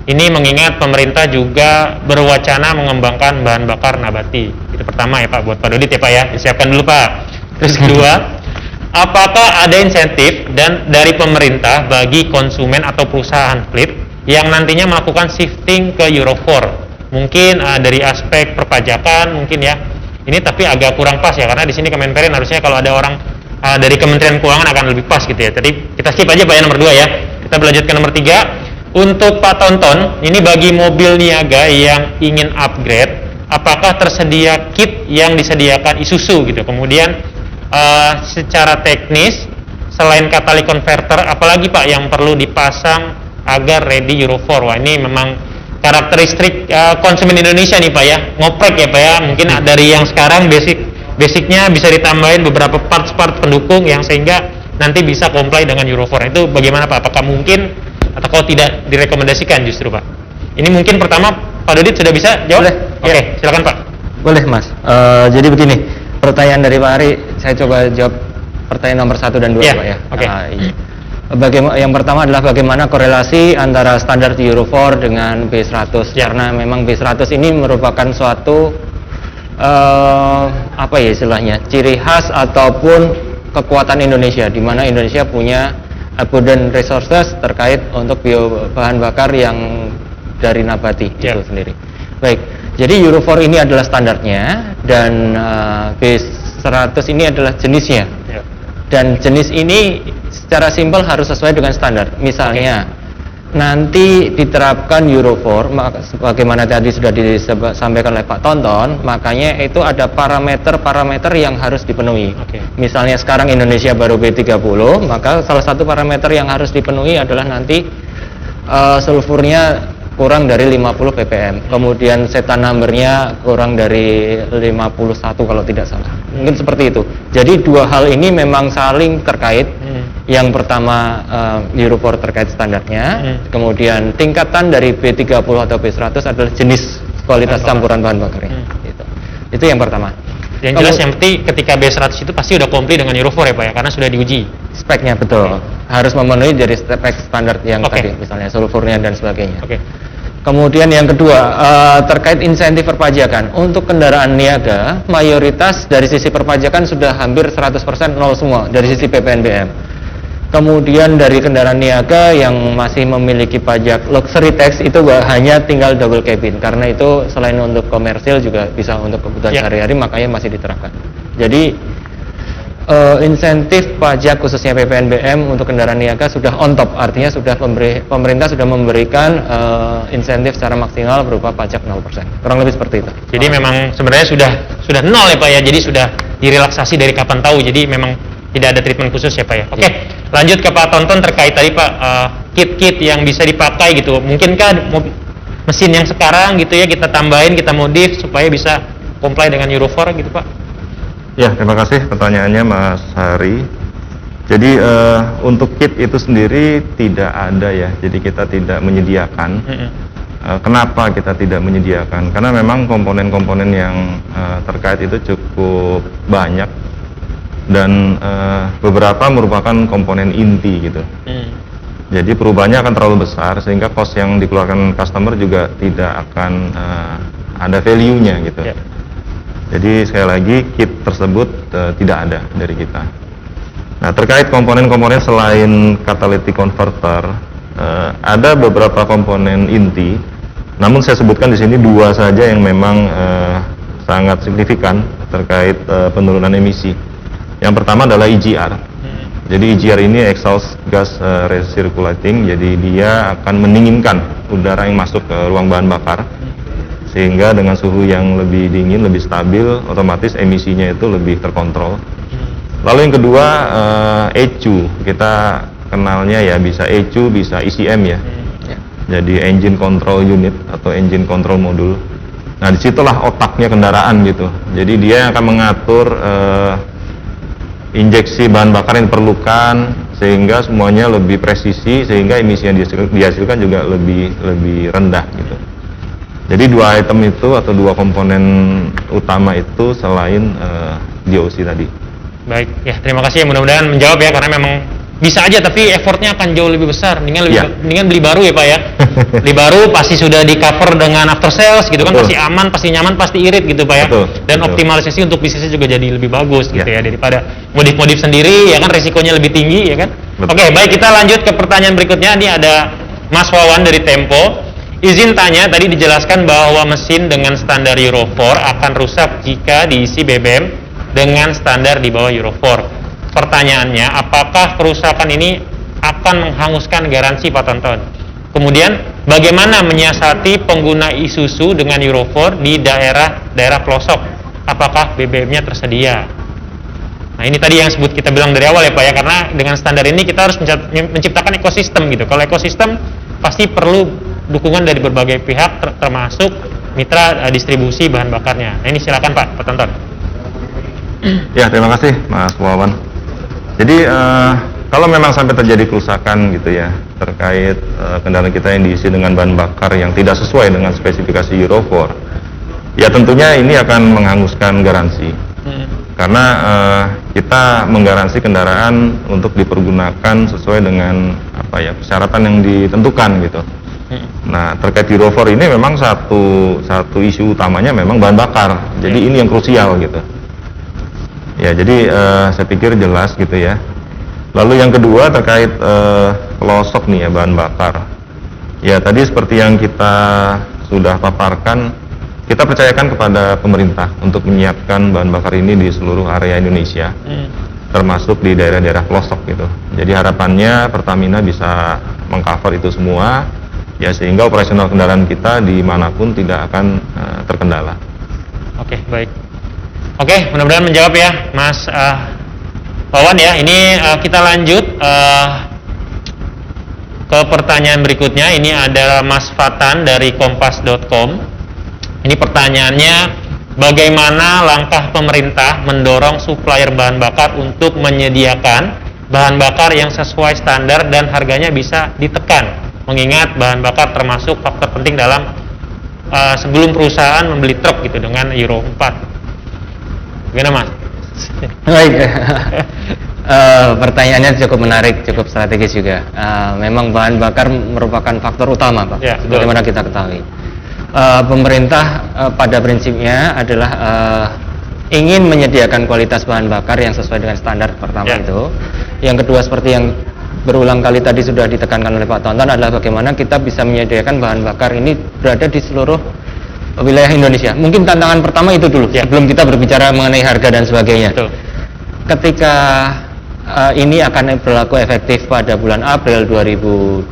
Ini mengingat pemerintah juga berwacana mengembangkan bahan bakar nabati. Itu pertama ya Pak, buat Pak Dodit ya Pak ya. Disiapkan dulu Pak. Terus kedua, apakah ada insentif dari pemerintah bagi konsumen atau perusahaan fleet yang nantinya melakukan shifting ke Euro 4, mungkin dari aspek perpajakan mungkin ya. Ini tapi agak kurang pas ya, karena di sini Kemenperin harusnya kalau ada orang dari Kementerian Keuangan akan lebih pas gitu ya. Jadi kita skip aja Pak ya nomor 2 ya. Kita berlanjut ke nomor 3. Untuk Pak Tonton, ini bagi mobil niaga yang ingin upgrade, apakah tersedia kit yang disediakan Isuzu gitu? Kemudian secara teknis selain catalytic converter, apalagi Pak yang perlu dipasang agar ready Euro 4. Wah, ini memang karakteristik konsumen Indonesia nih Pak ya, ngoprek ya Pak ya. Mungkin dari yang sekarang basicnya bisa ditambahin beberapa parts-parts pendukung yang sehingga nanti bisa comply dengan Euro 4. Itu bagaimana Pak? Apakah mungkin atau kalau tidak direkomendasikan justru Pak? Ini mungkin pertama Pak Dodit sudah bisa jawab? Boleh. Oke, silakan Pak. Boleh Mas. Jadi begini, pertanyaan dari Pak Ari, saya coba jawab pertanyaan nomor 1 dan 2 Pak ya. Oke. Yang pertama adalah bagaimana korelasi antara standar Euro 4 dengan B100 karena memang B100 ini merupakan suatu istilahnya ciri khas ataupun kekuatan Indonesia, di mana Indonesia punya abundant resources terkait untuk bahan bakar yang dari nabati itu sendiri. Baik, jadi Euro 4 ini adalah standarnya dan B100 ini adalah jenisnya. Dan jenis ini secara simpel harus sesuai dengan standar. Misalnya nanti diterapkan Euro 4, bagaimana tadi sudah disampaikan oleh Pak Tonton, makanya itu ada parameter-parameter yang harus dipenuhi. Misalnya sekarang Indonesia baru B30, maka salah satu parameter yang harus dipenuhi adalah nanti sulfurnya kurang dari 50 ppm, kemudian setan numbernya kurang dari 51 kalau tidak salah, mungkin seperti itu. Jadi 2 hal ini memang saling terkait. Yang pertama Euro 4 terkait standarnya, kemudian tingkatan dari B30 atau B100 adalah jenis kualitas campuran bahan bakarnya. Itu yang pertama. Yang jelas yang penting ketika B100 itu pasti udah komplit dengan Euro 4 ya Pak ya, karena sudah diuji. Speknya betul, harus memenuhi dari spek standar yang Oke. tadi, misalnya sulfurnya dan sebagainya. Oke. Kemudian yang kedua, terkait insentif perpajakan. Untuk kendaraan niaga, mayoritas dari sisi perpajakan sudah hampir 100% nol semua dari sisi PPNBM. Kemudian dari kendaraan niaga yang masih memiliki pajak luxury tax itu hanya tinggal double cabin, karena itu selain untuk komersil juga bisa untuk kebutuhan Ya. sehari-hari, makanya masih diterapkan. Jadi insentif pajak khususnya PPNBM untuk kendaraan niaga sudah on top, artinya sudah pemerintah sudah memberikan insentif secara maksimal berupa pajak 0%. Kurang lebih seperti itu. Jadi memang sebenarnya sudah nol ya Pak ya, jadi sudah direlaksasi dari kapan tahu, jadi memang tidak ada treatment khusus ya Pak ya. Oke, lanjut ke Pak Tonton terkait tadi Pak, kit-kit yang bisa dipakai gitu, mungkinkah mesin yang sekarang gitu ya kita tambahin, kita modif supaya bisa comply dengan Euro 4 gitu Pak? Ya, terima kasih pertanyaannya Mas Hari. Jadi untuk kit itu sendiri tidak ada ya, jadi kita tidak menyediakan. Kenapa kita tidak menyediakan? Karena memang komponen-komponen yang terkait itu cukup banyak dan beberapa merupakan komponen inti gitu. Jadi perubahannya akan terlalu besar sehingga cost yang dikeluarkan customer juga tidak akan ada value-nya gitu. Ya. Jadi sekali lagi kit tersebut tidak ada dari kita. Nah, terkait komponen-komponen selain catalytic converter, ada beberapa komponen inti. Namun saya sebutkan di sini dua saja yang memang sangat signifikan terkait penurunan emisi. Yang pertama adalah EGR. Jadi EGR ini exhaust gas recirculating, jadi dia akan mendinginkan udara yang masuk ke ruang bahan bakar, sehingga dengan suhu yang lebih dingin, lebih stabil, otomatis emisinya itu lebih terkontrol. Lalu yang kedua ECU, kita kenalnya ya bisa ECU, bisa ECM ya. Jadi engine control unit atau engine control module. Nah, disitulah otaknya kendaraan gitu. Jadi dia akan mengatur injeksi bahan bakar yang diperlukan sehingga semuanya lebih presisi, sehingga emisi yang dihasilkan juga lebih rendah gitu. Jadi dua item itu atau dua komponen utama itu selain DOC tadi. Baik, ya terima kasih ya, mudah-mudahan menjawab ya, karena memang bisa aja tapi effortnya akan jauh lebih besar. Mendingan beli baru ya Pak ya. Beli baru pasti sudah di cover dengan after sales gitu kan, Betul. pasti aman, pasti nyaman, pasti irit gitu Pak ya. Betul. Dan Betul. optimalisasi untuk bisnisnya juga jadi lebih bagus gitu Ya. ya, daripada modif-modif sendiri ya kan, resikonya lebih tinggi ya kan. Betul. Oke, baik, kita lanjut ke pertanyaan berikutnya. Ini ada Mas Wawan dari Tempo. Izin tanya, tadi dijelaskan bahwa mesin dengan standar Euro 4 akan rusak jika diisi BBM dengan standar di bawah Euro 4. Pertanyaannya, apakah kerusakan ini akan menghanguskan garansi Pak Tonton? Kemudian, bagaimana menyiasati pengguna Isuzu dengan Euro 4 di daerah pelosok? Apakah BBM-nya tersedia? Nah, ini tadi yang sebut kita bilang dari awal ya Pak ya, karena dengan standar ini kita harus menciptakan ekosistem gitu. Kalau ekosistem pasti perlu dukungan dari berbagai pihak, termasuk mitra distribusi bahan bakarnya. Nah, ini silakan Pak Tonton. Ya, terima kasih Mas Wawan. Jadi kalau memang sampai terjadi kerusakan gitu ya terkait kendaraan kita yang diisi dengan bahan bakar yang tidak sesuai dengan spesifikasi Euro 4, ya tentunya ini akan menghanguskan garansi. Karena kita menggaransi kendaraan untuk dipergunakan sesuai dengan persyaratan yang ditentukan gitu. Nah, terkait Euro 4 ini memang satu isu utamanya memang bahan bakar. Jadi ini yang krusial gitu. Ya, jadi saya pikir jelas gitu ya. Lalu yang kedua terkait pelosok nih ya, bahan bakar. Ya, tadi seperti yang kita sudah paparkan, kita percayakan kepada pemerintah untuk menyiapkan bahan bakar ini di seluruh area Indonesia, termasuk di daerah-daerah pelosok gitu. Jadi harapannya Pertamina bisa mengcover itu semua, ya sehingga operasional kendaraan kita dimanapun tidak akan terkendala. Oke, baik. Oke, mudah-mudahan menjawab ya Mas Wawan ya. Ini kita lanjut ke pertanyaan berikutnya. Ini ada Mas Fatan dari kompas.com. Ini pertanyaannya, bagaimana langkah pemerintah mendorong supplier bahan bakar untuk menyediakan bahan bakar yang sesuai standar dan harganya bisa ditekan, mengingat bahan bakar termasuk faktor penting dalam sebelum perusahaan membeli truk gitu dengan Euro 4. Gimana Mas? Baik. Pertanyaannya cukup menarik, cukup strategis juga. Memang bahan bakar merupakan faktor utama, Pak. Ya, sebagaimana kita ketahui. Pemerintah pada prinsipnya adalah ingin menyediakan kualitas bahan bakar yang sesuai dengan standar pertama itu. Yang kedua, seperti yang berulang kali tadi sudah ditekankan oleh Pak Tonton, adalah bagaimana kita bisa menyediakan bahan bakar ini berada di seluruh wilayah Indonesia. Mungkin tantangan pertama itu dulu, sebelum kita berbicara mengenai harga dan sebagainya. Betul. Ketika ini akan berlaku efektif pada bulan April 2022,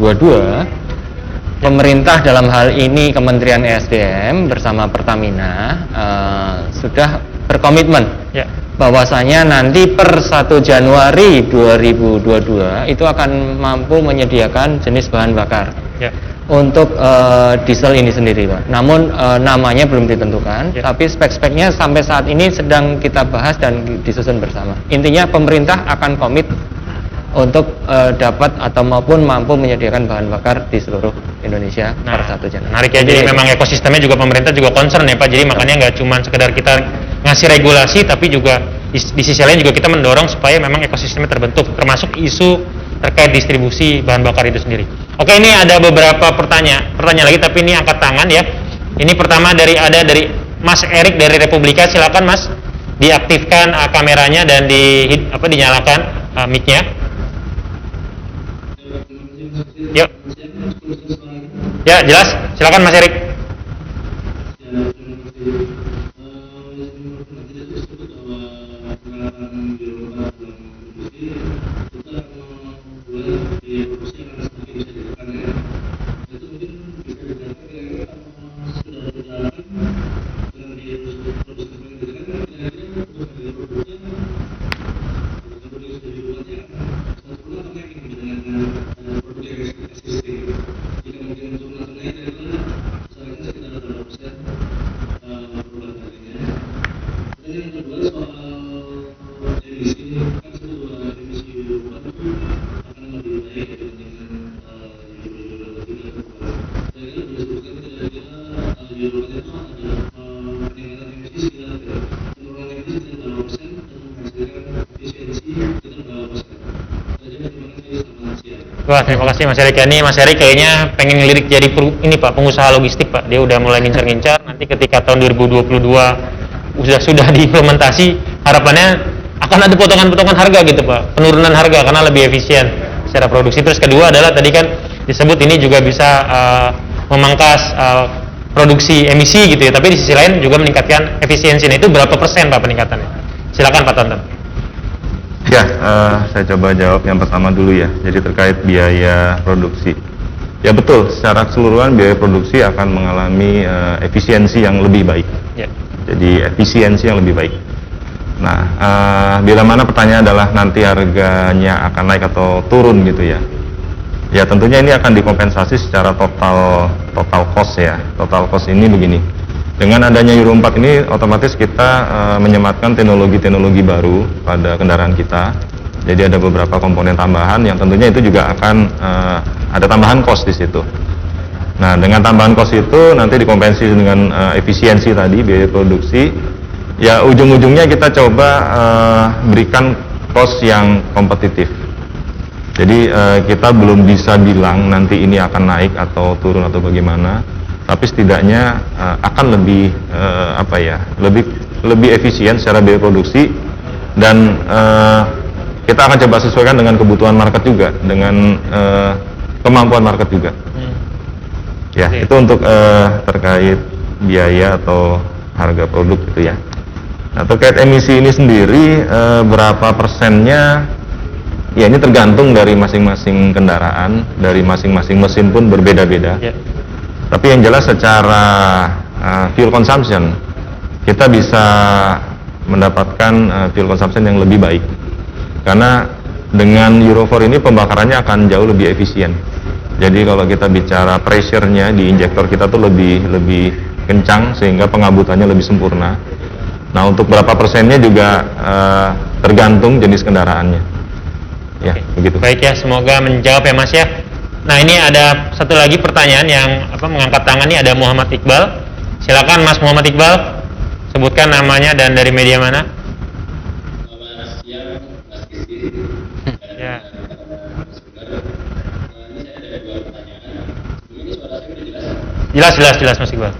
pemerintah dalam hal ini Kementerian ESDM bersama Pertamina sudah berkomitmen bahwasanya nanti per 1 Januari 2022 itu akan mampu menyediakan jenis bahan bakar untuk diesel ini sendiri, Pak. Namun namanya belum ditentukan, tapi spek-speknya sampai saat ini sedang kita bahas dan disusun bersama. Intinya pemerintah akan komit untuk dapat atau maupun mampu menyediakan bahan bakar di seluruh Indonesia per 1 Januari. Menarik ya, jadi memang ekosistemnya juga pemerintah juga concern ya Pak, jadi makanya nggak cuma sekedar kita ngasih regulasi, tapi juga di sisi lain juga kita mendorong supaya memang ekosistemnya terbentuk, termasuk isu terkait distribusi bahan bakar itu sendiri. Oke, ini ada beberapa pertanyaan lagi, tapi ini angkat tangan ya. Ini pertama dari Mas Erik dari Republika, silakan Mas, diaktifkan kameranya dan dinyalakan mic-nya. Yuk. Ya, jelas. Silakan Mas Erik. Wah, terima kasih Mas Erik. Ini Mas Erik kayaknya pengen ngelirik jadi pengusaha logistik Pak. Dia udah mulai ngincar-ngincar. Nanti ketika tahun 2022 sudah diimplementasi, harapannya akan ada potongan-potongan harga gitu Pak, penurunan harga karena lebih efisien secara produksi. Terus kedua adalah tadi kan disebut ini juga bisa memangkas produksi emisi gitu ya. Tapi di sisi lain juga meningkatkan efisiensi. Nah, itu berapa persen Pak peningkatannya? Silakan Pak Tonton. Ya, saya coba jawab yang pertama dulu ya. Jadi terkait biaya produksi. Ya betul, secara keseluruhan biaya produksi akan mengalami efisiensi yang lebih baik. Jadi efisiensi yang lebih baik. Nah, bila mana pertanyaan adalah nanti harganya akan naik atau turun gitu ya. Ya tentunya ini akan dikompensasi secara total cost ya. Total cost ini begini. Dengan adanya Euro 4 ini otomatis kita menyematkan teknologi-teknologi baru pada kendaraan kita. Jadi ada beberapa komponen tambahan yang tentunya itu juga akan ada tambahan cost di situ. Nah, dengan tambahan cost itu nanti dikompensasi dengan efisiensi tadi biaya produksi. Ya ujung-ujungnya kita coba berikan cost yang kompetitif. Jadi kita belum bisa bilang nanti ini akan naik atau turun atau bagaimana. Tapi setidaknya akan lebih lebih efisien secara biaya produksi, dan kita akan coba sesuaikan dengan kebutuhan market juga, dengan kemampuan market juga. Ya, itu untuk terkait biaya atau harga produk gitu ya. Nah, terkait emisi ini sendiri berapa persennya? Ya ini tergantung dari masing-masing kendaraan, dari masing-masing mesin pun berbeda-beda. Tapi yang jelas secara fuel consumption kita bisa mendapatkan fuel consumption yang lebih baik, karena dengan Euro 4 ini pembakarannya akan jauh lebih efisien. Jadi kalau kita bicara pressure-nya di injektor kita tuh lebih kencang sehingga pengabutannya lebih sempurna. Nah, untuk berapa persennya juga tergantung jenis kendaraannya. Ya, begitu. Baik ya, semoga menjawab ya Mas ya. Nah, ini ada satu lagi pertanyaan yang mengangkat tangan, ini ada Muhammad Iqbal. Silakan Mas Muhammad Iqbal, sebutkan namanya dan dari media mana. Ya. Jelas Mas Iqbal.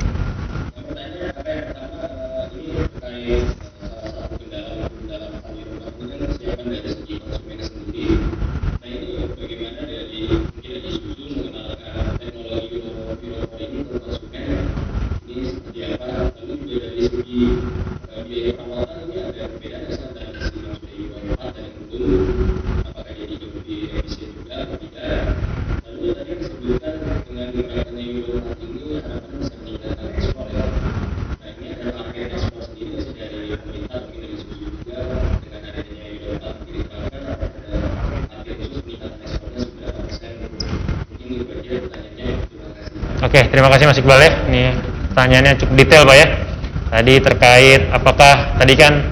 Oke, terima kasih Mas Iqbal ya. Ini pertanyaannya cukup detail Pak ya. Tadi terkait apakah tadi kan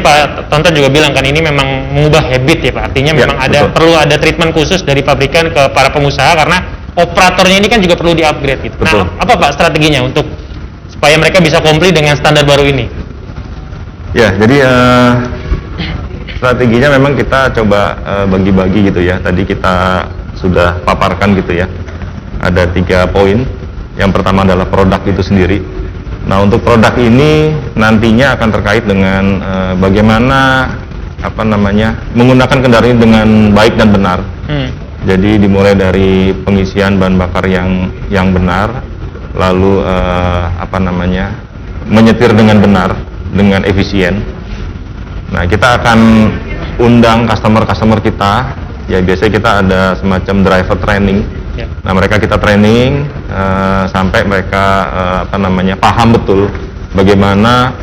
Pak Tonton juga bilang kan ini memang mengubah habit ya Pak. Artinya memang perlu ada treatment khusus dari pabrikan ke para pengusaha karena operatornya ini kan juga perlu di-upgrade gitu. Betul. Nah, apa Pak strateginya untuk supaya mereka bisa komplit dengan standar baru ini? Ya, jadi strateginya memang kita coba bagi-bagi gitu ya. Tadi kita sudah paparkan gitu ya. Ada 3 poin. Yang pertama adalah produk itu sendiri. Nah, untuk produk ini nantinya akan terkait dengan bagaimana menggunakan kendaraan ini dengan baik dan benar. Jadi dimulai dari pengisian bahan bakar yang benar, lalu menyetir dengan benar, dengan efisien. Nah, kita akan undang customer kita. Ya, biasanya kita ada semacam driver training. Nah, mereka kita training sampai mereka paham betul bagaimana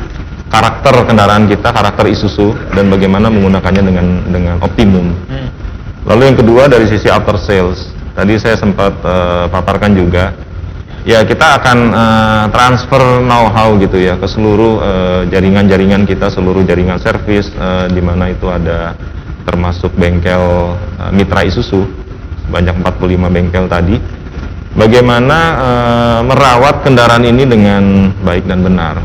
karakter kendaraan kita, karakter Isuzu, dan bagaimana menggunakannya dengan optimum. Lalu yang kedua dari sisi after sales, tadi saya sempat paparkan juga. Ya, kita akan transfer know-how gitu ya ke seluruh jaringan-jaringan kita, seluruh jaringan servis, di mana itu ada termasuk bengkel mitra Isuzu. Banyak 45 bengkel tadi. Bagaimana merawat kendaraan ini dengan baik dan benar.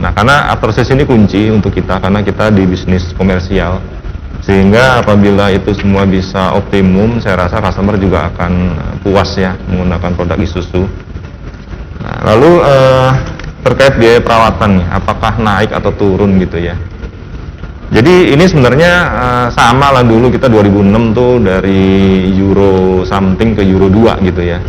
Nah, karena after sales ini kunci untuk kita karena kita di bisnis komersial. Sehingga apabila itu semua bisa optimum, saya rasa customer juga akan puas ya menggunakan produk Isuzu. Nah, lalu terkait biaya perawatan, apakah naik atau turun gitu ya. Jadi ini sebenarnya sama lah dulu kita 2006 tuh dari Euro something ke Euro 2 gitu ya.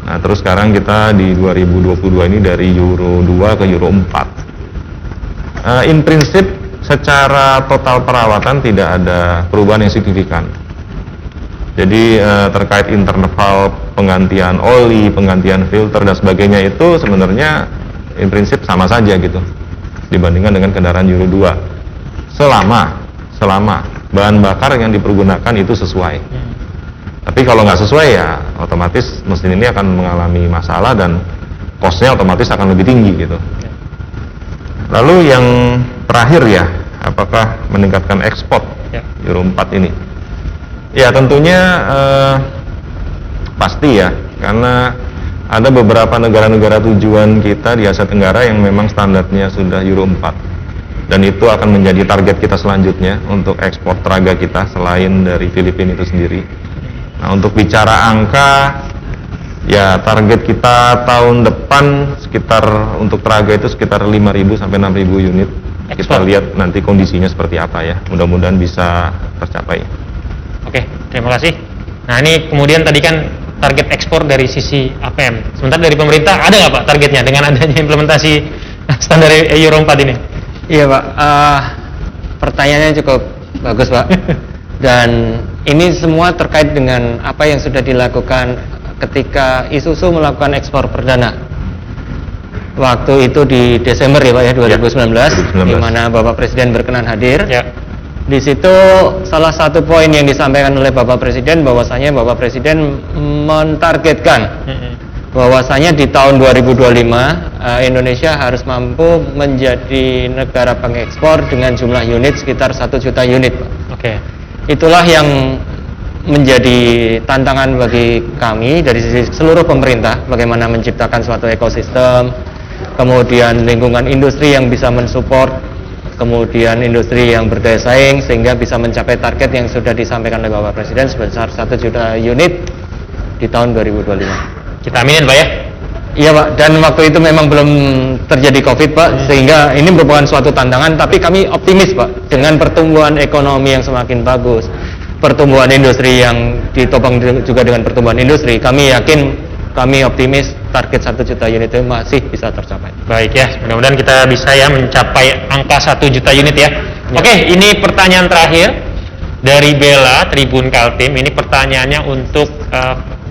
Nah, terus sekarang kita di 2022 ini dari Euro 2 ke Euro 4. In prinsip secara total perawatan tidak ada perubahan yang signifikan. Jadi terkait interval penggantian oli, penggantian filter dan sebagainya itu sebenarnya in prinsip sama saja gitu dibandingkan dengan kendaraan Euro 2. Selama bahan bakar yang dipergunakan itu sesuai. Tapi kalau nggak sesuai ya otomatis mesin ini akan mengalami masalah dan cost-nya otomatis akan lebih tinggi gitu. Lalu yang terakhir ya, apakah meningkatkan ekspor Euro 4 ini? Ya tentunya pasti ya, karena ada beberapa negara-negara tujuan kita di Asia Tenggara yang memang standarnya sudah Euro 4. Dan itu akan menjadi target kita selanjutnya untuk ekspor teraga kita selain dari Filipina itu sendiri. Nah, untuk bicara angka, ya target kita tahun depan sekitar untuk teraga itu sekitar 5.000 sampai 6.000 unit. Kita lihat nanti kondisinya seperti apa ya. Mudah-mudahan bisa tercapai. Oke, terima kasih. Nah, ini kemudian tadi kan target ekspor dari sisi APM. Sementara dari pemerintah ada nggak Pak targetnya dengan adanya implementasi standar Euro 4 ini? Iya Pak, pertanyaannya cukup bagus Pak. Dan ini semua terkait dengan apa yang sudah dilakukan ketika Isuzu melakukan ekspor perdana. Waktu itu di Desember ya Pak ya 2019, di mana Bapak Presiden berkenan hadir. Ya. Di situ salah satu poin yang disampaikan oleh Bapak Presiden bahwasanya Bapak Presiden mentargetkan bahwasanya di tahun 2025 Indonesia harus mampu menjadi negara pengekspor dengan jumlah unit sekitar 1 juta unit, Pak. Oke. Itulah yang menjadi tantangan bagi kami dari sisi seluruh pemerintah, bagaimana menciptakan suatu ekosistem, kemudian lingkungan industri yang bisa mensupport kemudian industri yang berdaya saing sehingga bisa mencapai target yang sudah disampaikan oleh Bapak Presiden sebesar 1 juta unit di tahun 2025. Kita aminin Pak ya. Iya Pak, dan waktu itu memang belum terjadi COVID Pak, sehingga ini merupakan suatu tantangan, tapi kami optimis Pak, dengan pertumbuhan ekonomi yang semakin bagus, pertumbuhan industri yang ditopang juga dengan pertumbuhan industri, kami yakin, kami optimis target 1 juta unit itu masih bisa tercapai. Baik ya, mudah-mudahan kita bisa ya mencapai angka 1 juta unit ya. Oke, ini pertanyaan terakhir dari Bella Tribun Kaltim. Ini pertanyaannya untuk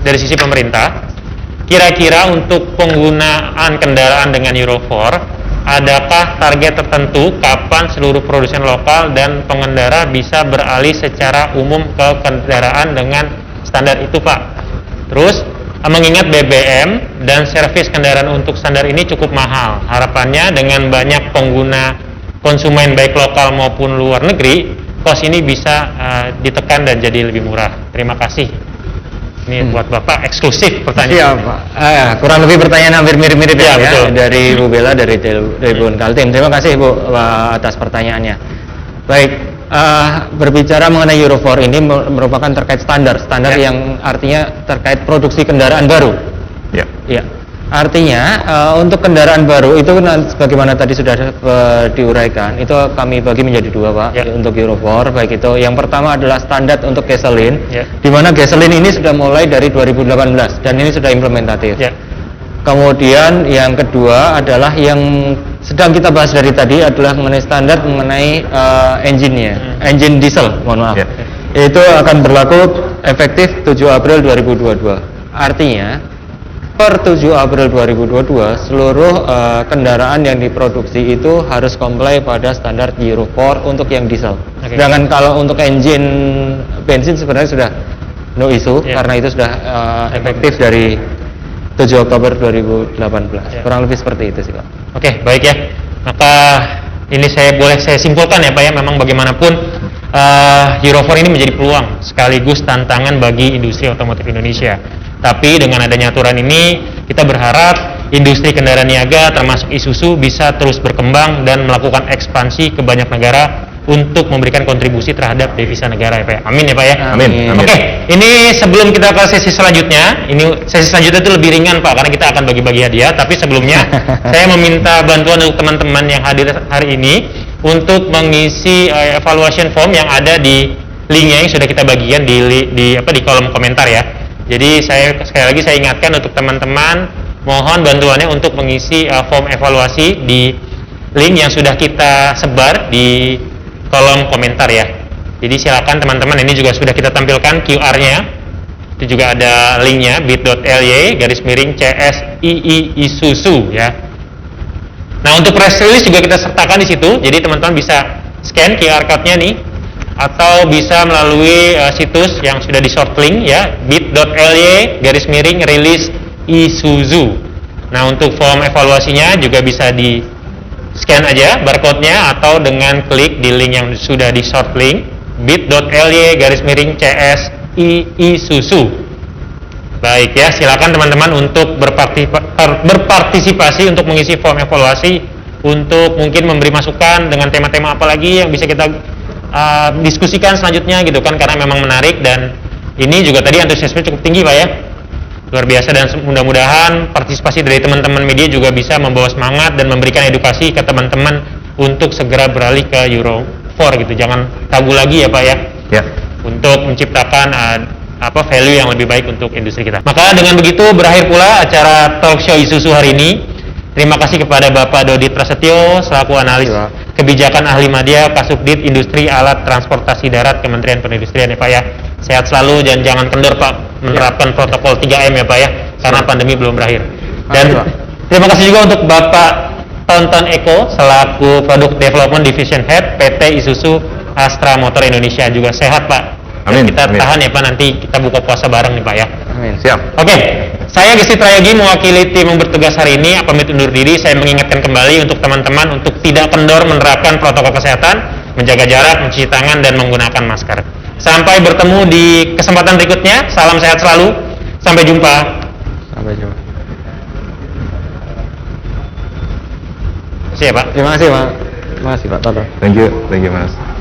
dari sisi pemerintah. Kira-kira untuk penggunaan kendaraan dengan Euro 4, adakah target tertentu kapan seluruh produsen lokal dan pengendara bisa beralih secara umum ke kendaraan dengan standar itu Pak? Terus, mengingat BBM dan servis kendaraan untuk standar ini cukup mahal, harapannya dengan banyak pengguna konsumen baik lokal maupun luar negeri, kos ini bisa ditekan dan jadi lebih murah. Terima kasih. Ini buat Bapak eksklusif pertanyaan. Iya Pak, kurang lebih pertanyaan hampir mirip-mirip Ya, ya, betul. dari Bu Bella dari Tribun Kaltim. Terima kasih Bu atas pertanyaannya. Baik, berbicara mengenai Euro 4 ini merupakan terkait standar Ya. yang artinya terkait produksi kendaraan baru. Ya. Ya, artinya untuk kendaraan baru itu sebagaimana tadi sudah diuraikan, itu kami bagi menjadi dua Pak. Ya. Untuk Euro 4, baik itu yang pertama adalah standar untuk gasoline, Ya. di mana gasoline ini sudah mulai dari 2018 dan ini sudah implementatif. Ya. Kemudian yang kedua adalah yang sedang kita bahas dari tadi adalah mengenai standar mengenai engine-nya, engine diesel, mohon maaf. Ya. Itu akan berlaku efektif 7 April 2022. Artinya per 7 April 2022 seluruh kendaraan yang diproduksi itu harus comply pada standar Euro 4 untuk yang diesel. Oke. Sedangkan kalau untuk engine bensin sebenarnya sudah no issue Ya. karena itu sudah efektif dari 7 Oktober 2018. Ya. Kurang lebih seperti itu sih Pak. Oke, baik ya. Maka ini saya simpulkan ya Pak ya, memang bagaimanapun Euro 4 ini menjadi peluang sekaligus tantangan bagi industri otomotif Indonesia. Tapi dengan adanya aturan ini, kita berharap industri kendaraan niaga termasuk Isuzu bisa terus berkembang dan melakukan ekspansi ke banyak negara untuk memberikan kontribusi terhadap devisa negara ya Pak ya. Amin ya Pak ya. Amin. Amin. Oke, ini sebelum kita ke sesi selanjutnya, ini sesi selanjutnya itu lebih ringan Pak, karena kita akan bagi-bagi hadiah. Tapi sebelumnya, saya meminta bantuan untuk teman-teman yang hadir hari ini untuk mengisi evaluation form yang ada di linknya yang sudah kita bagikan di kolom komentar ya. Jadi sekali lagi saya ingatkan untuk teman-teman, mohon bantuannya untuk mengisi form evaluasi di link yang sudah kita sebar di kolom komentar ya. Jadi silakan teman-teman, ini juga sudah kita tampilkan QR-nya. Itu juga ada linknya bit.ly/CSII Isuzu ya. Nah, untuk press release juga kita sertakan di situ. Jadi teman-teman bisa scan QR code-nya nih, atau bisa melalui situs yang sudah di short link ya, bit.ly/release Isuzu. Nah, untuk form evaluasinya juga bisa di scan aja barcode-nya atau dengan klik di link yang sudah di short link bit.ly/CSII Isuzu. Baik ya, silakan teman-teman untuk berpartisipasi untuk mengisi form evaluasi, untuk mungkin memberi masukan dengan tema-tema apa lagi yang bisa kita diskusikan selanjutnya gitu kan, karena memang menarik dan ini juga tadi antusiasme cukup tinggi Pak ya. Luar biasa, dan mudah-mudahan partisipasi dari teman-teman media juga bisa membawa semangat dan memberikan edukasi ke teman-teman untuk segera beralih ke Euro 4 gitu. Jangan tabu lagi ya Pak ya. Ya. Untuk menciptakan value yang lebih baik untuk industri kita. Maka dengan begitu berakhir pula acara talk show Isuzu hari ini. Terima kasih kepada Bapak Dodit Prasetyo selaku analis kebijakan ahli media Kasubdit Industri Alat Transportasi Darat Kementerian Perindustrian ya Pak ya. Sehat selalu dan jangan kendor Pak menerapkan protokol 3M ya Pak ya, karena pandemi belum berakhir. Dan terima kasih juga untuk Bapak Tonton Eko selaku Product Development Division Head PT Isuzu Astra Motor Indonesia. Juga sehat Pak. Amin. Kita Amin. tahan ya Pak, nanti kita buka puasa bareng nih Pak ya. Amin. Siap. Oke, saya Gesti Trayogi mewakili tim yang bertugas hari ini pamit undur diri. Saya mengingatkan kembali untuk teman-teman untuk tidak kendor menerapkan protokol kesehatan, menjaga jarak, mencuci tangan, dan menggunakan masker. Sampai bertemu di kesempatan berikutnya. Salam sehat selalu. Sampai jumpa. Sampai jumpa. Terima kasih ya Pak. Terima kasih Pak. Terima kasih Pak Toto. Thank you Mas.